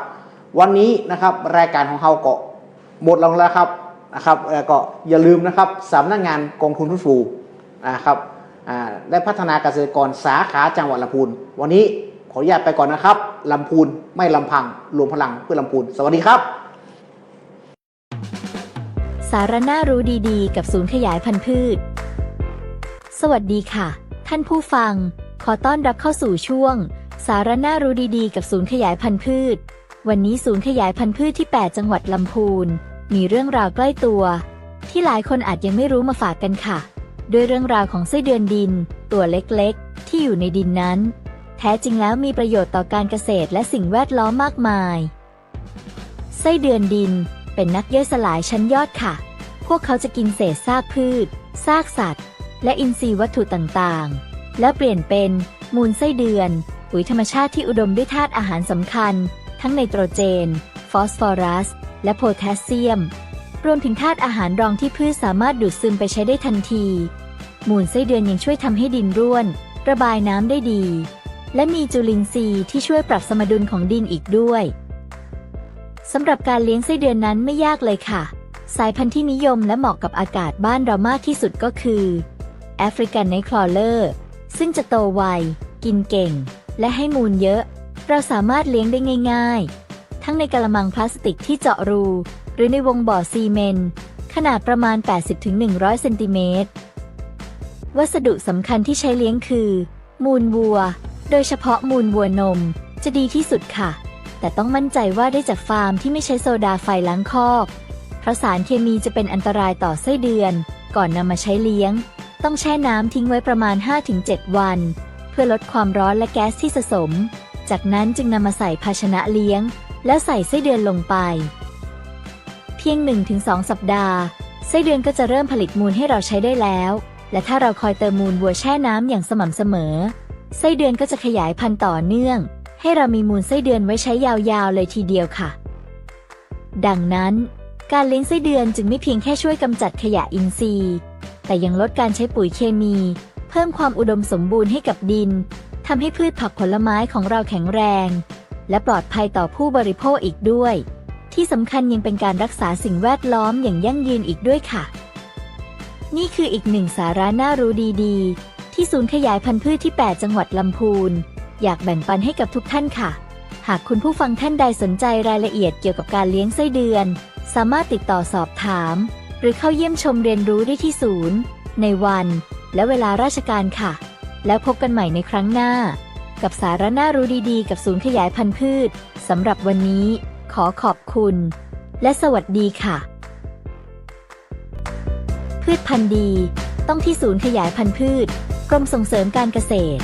วันนี้นะครับรายการของเราก็หมดลงแล้วครับนะครับก็อย่าลืมนะครับสำนักงานกองทุนฟื้นฟูนะครับได้พัฒนาเกษตรกรสาขาจังหวัดลำพูนวันนี้ขออนุญาตไปก่อนนะครับลำพูนไม่ลำพังรวมพลังเพื่อลำพูนสวัสดีครับ
สาระน่ารู้ดีๆกับศูนย์ขยายพันธุ์พืชสวัสดีค่ะท่านผู้ฟังขอต้อนรับเข้าสู่ช่วงสาระน่ารู้ดีๆกับศูนย์ขยายพันธุ์พืชวันนี้ศูนย์ขยายพันธุ์พืชที่ 8 จังหวัดลำพูนมีเรื่องราวใกล้ตัวที่หลายคนอาจยังไม่รู้มาฝากกันค่ะด้วยเรื่องราวของไส้เดือนดินตัวเล็กๆที่อยู่ในดินนั้นแท้จริงแล้วมีประโยชน์ต่อการเกษตรและสิ่งแวดล้อมมากมายไส้เดือนดินเป็นนักย่อยสลายชั้นยอดค่ะพวกเขาจะกินเศษซากพืชซากสัตว์และอินทรีย์วัตถุต่างๆและเปลี่ยนเป็นมูลไส้เดือนปุ๋ยธรรมชาติที่อุดมด้วยธาตุอาหารสำคัญทั้งไนโตรเจนฟอสฟอรัสและโพแทสเซียมรวมถึงธาตุอาหารรองที่พืชสามารถดูดซึมไปใช้ได้ทันทีมูลไส้เดือนยังช่วยทำให้ดินร่วนระบายน้ำได้ดีและมีจุลินทรีย์ที่ช่วยปรับสมดุลของดินอีกด้วยสำหรับการเลี้ยงไส้เดือนนั้นไม่ยากเลยค่ะสายพันธุ์ที่นิยมและเหมาะกับอากาศบ้านเรามากที่สุดก็คือแอฟริกันไนท์คลอเลอร์ซึ่งจะโตไวกินเก่งและให้มูลเยอะเราสามารถเลี้ยงได้ง่ายๆทั้งในกะละมังพลาสติกที่เจาะรูหรือในวงบ่อซีเมนต์ขนาดประมาณ 80-100 เซนติเมตรวัสดุสำคัญที่ใช้เลี้ยงคือมูลวัวโดยเฉพาะมูลวัวนมจะดีที่สุดค่ะแต่ต้องมั่นใจว่าได้จากฟาร์มที่ไม่ใช้โซดาไฟล้างคอกเพราะสารเคมีจะเป็นอันตรายต่อไส้เดือนก่อนนำมาใช้เลี้ยงต้องแช่น้ำทิ้งไว้ประมาณ 5-7 วันเพื่อลดความร้อนและแก๊สที่สะสมจากนั้นจึงนำมาใส่ภาชนะเลี้ยงแล้วใส่ไส้เดือนลงไปเพียง 1-2 สัปดาห์ไส้เดือนก็จะเริ่มผลิตมูลให้เราใช้ได้แล้วและถ้าเราคอยเติมมูลวัวแช่น้ำอย่างสม่ำเสมอไส้เดือนก็จะขยายพันธุ์ต่อเนื่องให้เรามีมูลไส้เดือนไว้ใช้ยาวๆเลยทีเดียวค่ะดังนั้นการเลี้ยงไส้เดือนจึงไม่เพียงแค่ช่วยกำจัดขยะอินทรีย์แต่ยังลดการใช้ปุ๋ยเคมีเพิ่มความอุดมสมบูรณ์ให้กับดินทำให้พืชผักผลไม้ของเราแข็งแรงและปลอดภัยต่อผู้บริโภคอีกด้วยที่สำคัญยังเป็นการรักษาสิ่งแวดล้อมอย่างยั่งยืนอีกด้วยค่ะนี่คืออีกหนึ่งสาระน่ารู้ดีๆที่ศูนย์ขยายพันธุ์พืชที่ 8 จังหวัดลำพูนอยากแบ่งปันให้กับทุกท่านค่ะหากคุณผู้ฟังท่านใดสนใจรายละเอียดเกี่ยวกับการเลี้ยงไส้เดือนสามารถติดต่อสอบถามหรือเข้าเยี่ยมชมเรียนรู้ได้ที่ศูนย์ในวันและเวลาราชการค่ะแล้วพบกันใหม่ในครั้งหน้ากับสาระน่ารู้ดีๆกับศูนย์ขยายพันธุ์พืชสำหรับวันนี้ขอขอบคุณและสวัสดีค่ะพืชพันธุ์ดีต้องที่ศูนย์ขยายพันธุ์พืชกรมส่งเสริมการเกษตร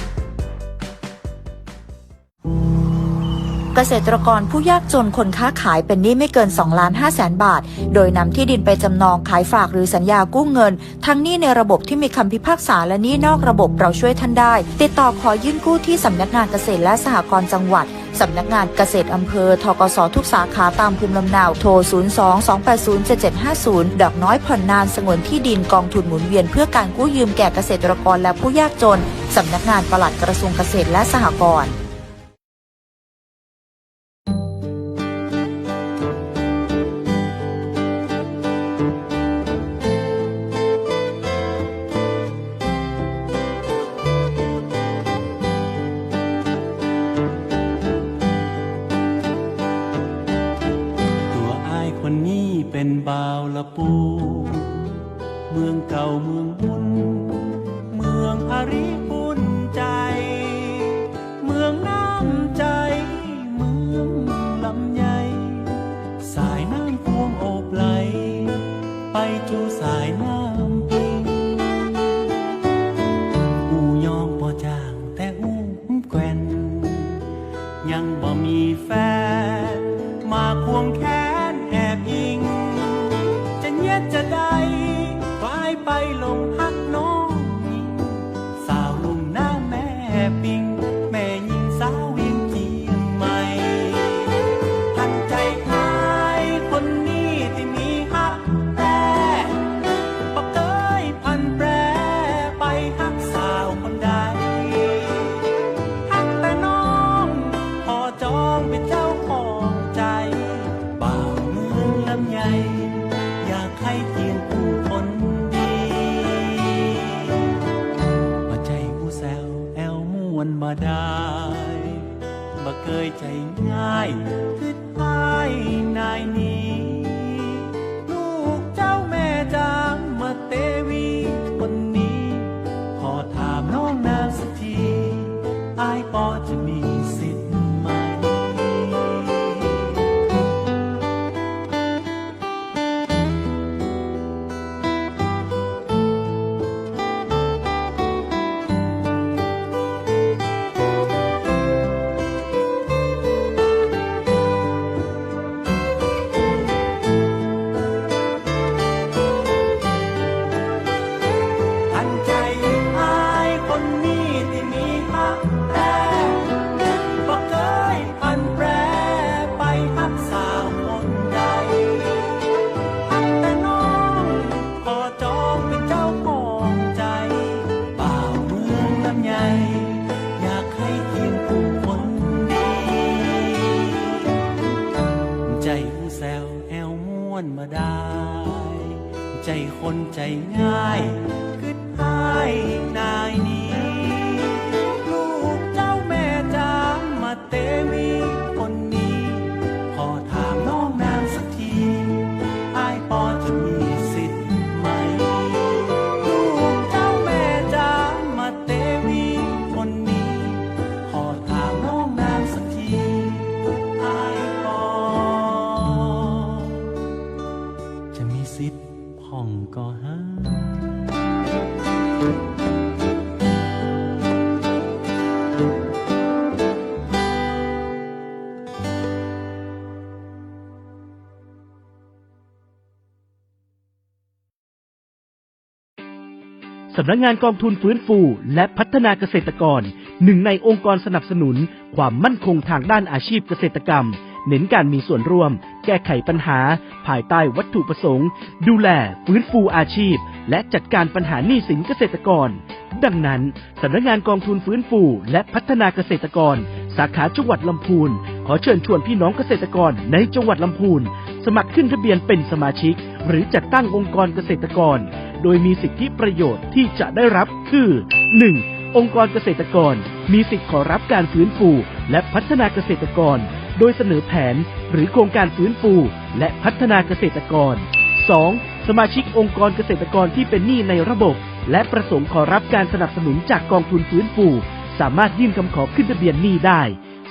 เกษตรกรผู้ยากจนคนค้าขายเป็นหนี้ไม่เกิน 2,500,000 บาทโดยนำที่ดินไปจำนองขายฝากหรือสัญญากู้เงินทั้งหนี้ในระบบที่มีคำพิพากษาและหนี้นอกระบบเราช่วยท่านได้ติดต่อขอยื่นกู้ที่สำนักงานเกษตรและสหกรณ์จังหวัดสำนักงานเกษตรอำเภอธกสทุกสาขาตามภูมิลำเนาโทร 02-280-7750 ดอกน้อยผ่อนนานสงวนที่ดินกองทุนหมุนเวียนเพื่อการกู้ยืมแก่เกษตรกรและผู้ยากจนสำนักงานปลัดกระทรวงเกษตรและสหกรณ์
เป็นบ่าวละปูเมืองเก่าเมืองบุญเมืองอาริบุญใจเมืองน้ำใจเมืองลำใหญ่สายน้ำพวงโอบไหลไปจูสายน้ำพิงอูยองบ่จางแต่อูแกว่นยังบ่มีแฟนมาควงแขนแอบยิงจะได้คลายไปลงหักน้องยิงสาวลุงหน้าแม่ปิงแม่ยิงสาวเวียงเจียงใหม่ทันใจคลายคนนี้ที่มีหักแต่ปะเกยพันแปรไปหักสาวคนใดหักแต่น้องพอจองเป็นเจ้าของ บ่เคยใจง่ายคืออ้ายนายนี้ลูกเจ้าแม่จางมาเตวีคนนี้ขอถามน้องนางสักทีอ้ายพอจะมีสิทธิ์ไหมมาได้ใจคนใจง่ายคืออ้ายนายนี้ลูกเจ้าแม่จางมาเตวีคนนี้ขอถามน้องนางสักทีอ้ายพอจะมีสิทธิ์ไหมลูกเจ้าแม่จางมาเตวีคนนี้ขอถามน้องนางสักทีอ้ายพอจะมีสิทธิ์พ่องก็หา
สำนักงานกองทุนฟื้นฟูและพัฒนาเกษตรกรหนึ่งในองค์กรสนับสนุนความมั่นคงทางด้านอาชีพเกษตรกรรมเน้นการมีส่วนร่วมแก้ไขปัญหาภายใต้วัตถุประสงค์ดูแลฟื้นฟูอาชีพและจัดการปัญหาหนี้สินเกษตรกรดังนั้นสำนักงานกองทุนฟื้นฟูและพัฒนาเกษตรกรสาขาจังหวัดลำพูนขอเชิญชวนพี่น้องเกษตรกรในจังหวัดลำพูนสมัครขึ้นทะเบียนเป็นสมาชิกหรือจัดตั้งองค์กรเกษตรกรโดยมีสิทธิประโยชน์ที่จะได้รับคือ 1. องค์กรเกษตรกรมีสิทธิขอรับการฟื้นฟูและพัฒนาเกษตรกรโดยเสนอแผนหรือโครงการฟื้นฟูและพัฒนาเกษตรกร 2. สมาชิกองค์กรเกษตรกรที่เป็นหนี้ในระบบและประสงค์ขอรับการสนับสนุนจากกองทุนฟื้นฟูสามารถยื่นคำขอขึ้นทะเบียนหนี้ได้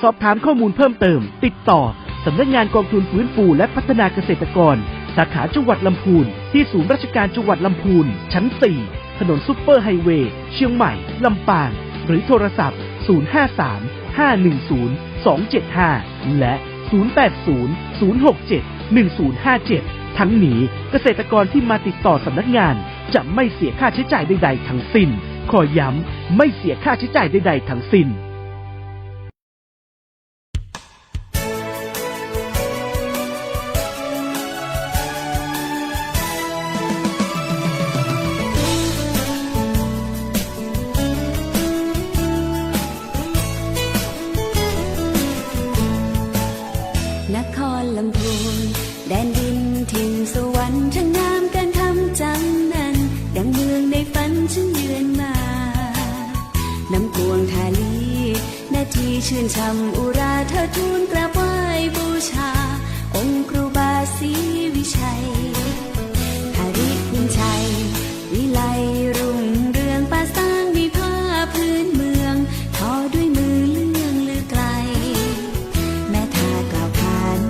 สอบถามข้อมูลเพิ่มเติมติดต่อสำนักงานกองทุนฟื้นฟูและพัฒนาเกษตรกรสาขาจังหวัดลำพูนที่ศูนย์ราชการจังหวัดลำพูนชั้น 4 ถนนซุปเปอร์ไฮเวย์เชียงใหม่ลำปางหรือโทรศัพท์ 053-510-275 และ 080-067-1057 ทั้งนี้เกษตรกรที่มาติดต่อสำนักงานจะไม่เสียค่าใช้จ่ายใดๆทั้งสิ้นขอย้ำไม่เสียค่าใช้จ่ายใดๆทั้งสิ้น
นครลำพูนแดนดินถิ่นสวรรค์ช่างงามการทำจังนั้นดังเมืองในฝันฉันเยือนมาน้ำกวงทาลีนาทีชื่นช่ำอุราเธอทูลกราบไหว้บูชาองค์ครูบาศรีวิชัยหาริคุณชัยวิไลรุ่งเรืองป่าสร้างมีผ้าพื้นเมืองทอด้วยมือเลื่องลือไกลแม่ทากล่าวขาน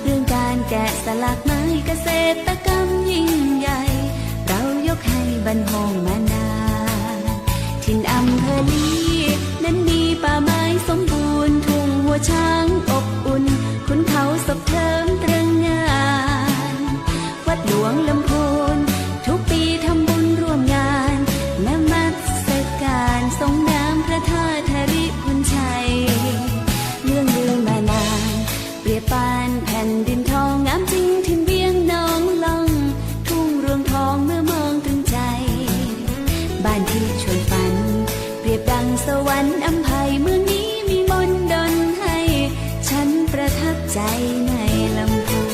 เรื่องการแกะสลักไม้เกษตรกรรมยิ่งใหญ่เรายกให้บรรหงมานานถิ่นอำเภอลีนั้นมีป่าไม้สมบูรณ์ทุ่งหัวช้างอบอุ่นขุนเขาสบเทิมตรึงงานวัดหลวงลำพูนทุกปีทำบุญร่วมงานนมัสการทรงน้ำพระธาตุหริคุณชัยเรื่องลือมานานเปรียบปานแผ่นดินทองงามจริงถิ่นเวียงน้องล่องทุ่งรวงทองเมื่อมองถึงใจบ้านที่ชวนฝันเปรียบดังสวรรค์อำไพเมืองนี้มีมนต์ดลให้ฉันประทับใจในลำพูน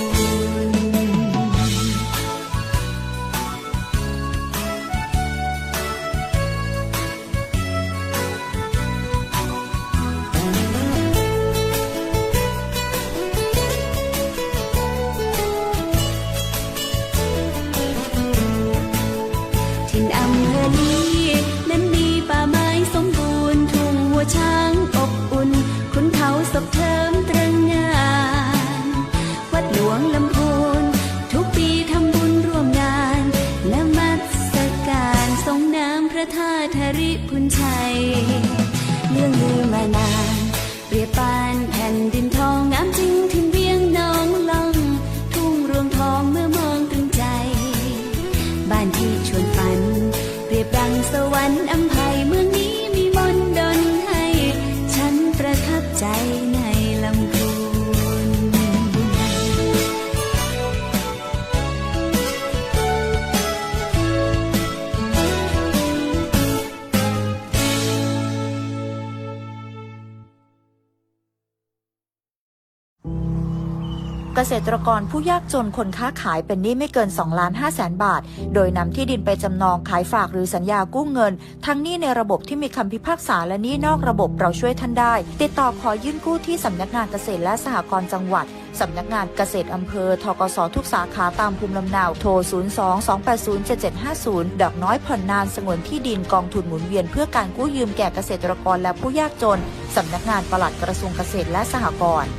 ศพเทิมตระหง่านวัดหลวงลำพูนทุกปีทำบุญร่วมงานนมัสการทรงน้ำพระธาตุธริพุนชัยเรื่องลือมานานเปรียบปานแผ่นดินทองงามจริงถิ่นเวียงน้องล่องทุ่งรวงทองเมื่อมองตรึงใจบ้านที่ชวนฝันเปรียบดังสวรรค์อำไพเมืองนี้มีมนต์ดลให้ฉันประทับใจในลำพูน
เกษตรกรผู้ยากจนคนค้าขายเป็นหนี้ไม่เกิน 2,500,000 บาทโดยนำที่ดินไปจำนองขายฝากหรือสัญญากู้เงินทั้งหนี้ในระบบที่มีคำพิพากษาและหนี้นอกระบบเราช่วยท่านได้ติดต่อขอยื่นกู้ที่สำนักงานเกษตรและสหกรณ์จังหวัดสำนักงานเกษตรอำเภอธกสทุกสาขาตามภูมิลำเนาโทร 02-280-7750 ดอกน้อยผ่อนนานสงวนที่ดินกองทุนหมุนเวียนเพื่อการกู้ยืมแก่เกษตรกรและผู้ยากจนสำนักงานปลัดกระทรวงเกษตรและสหกรณ์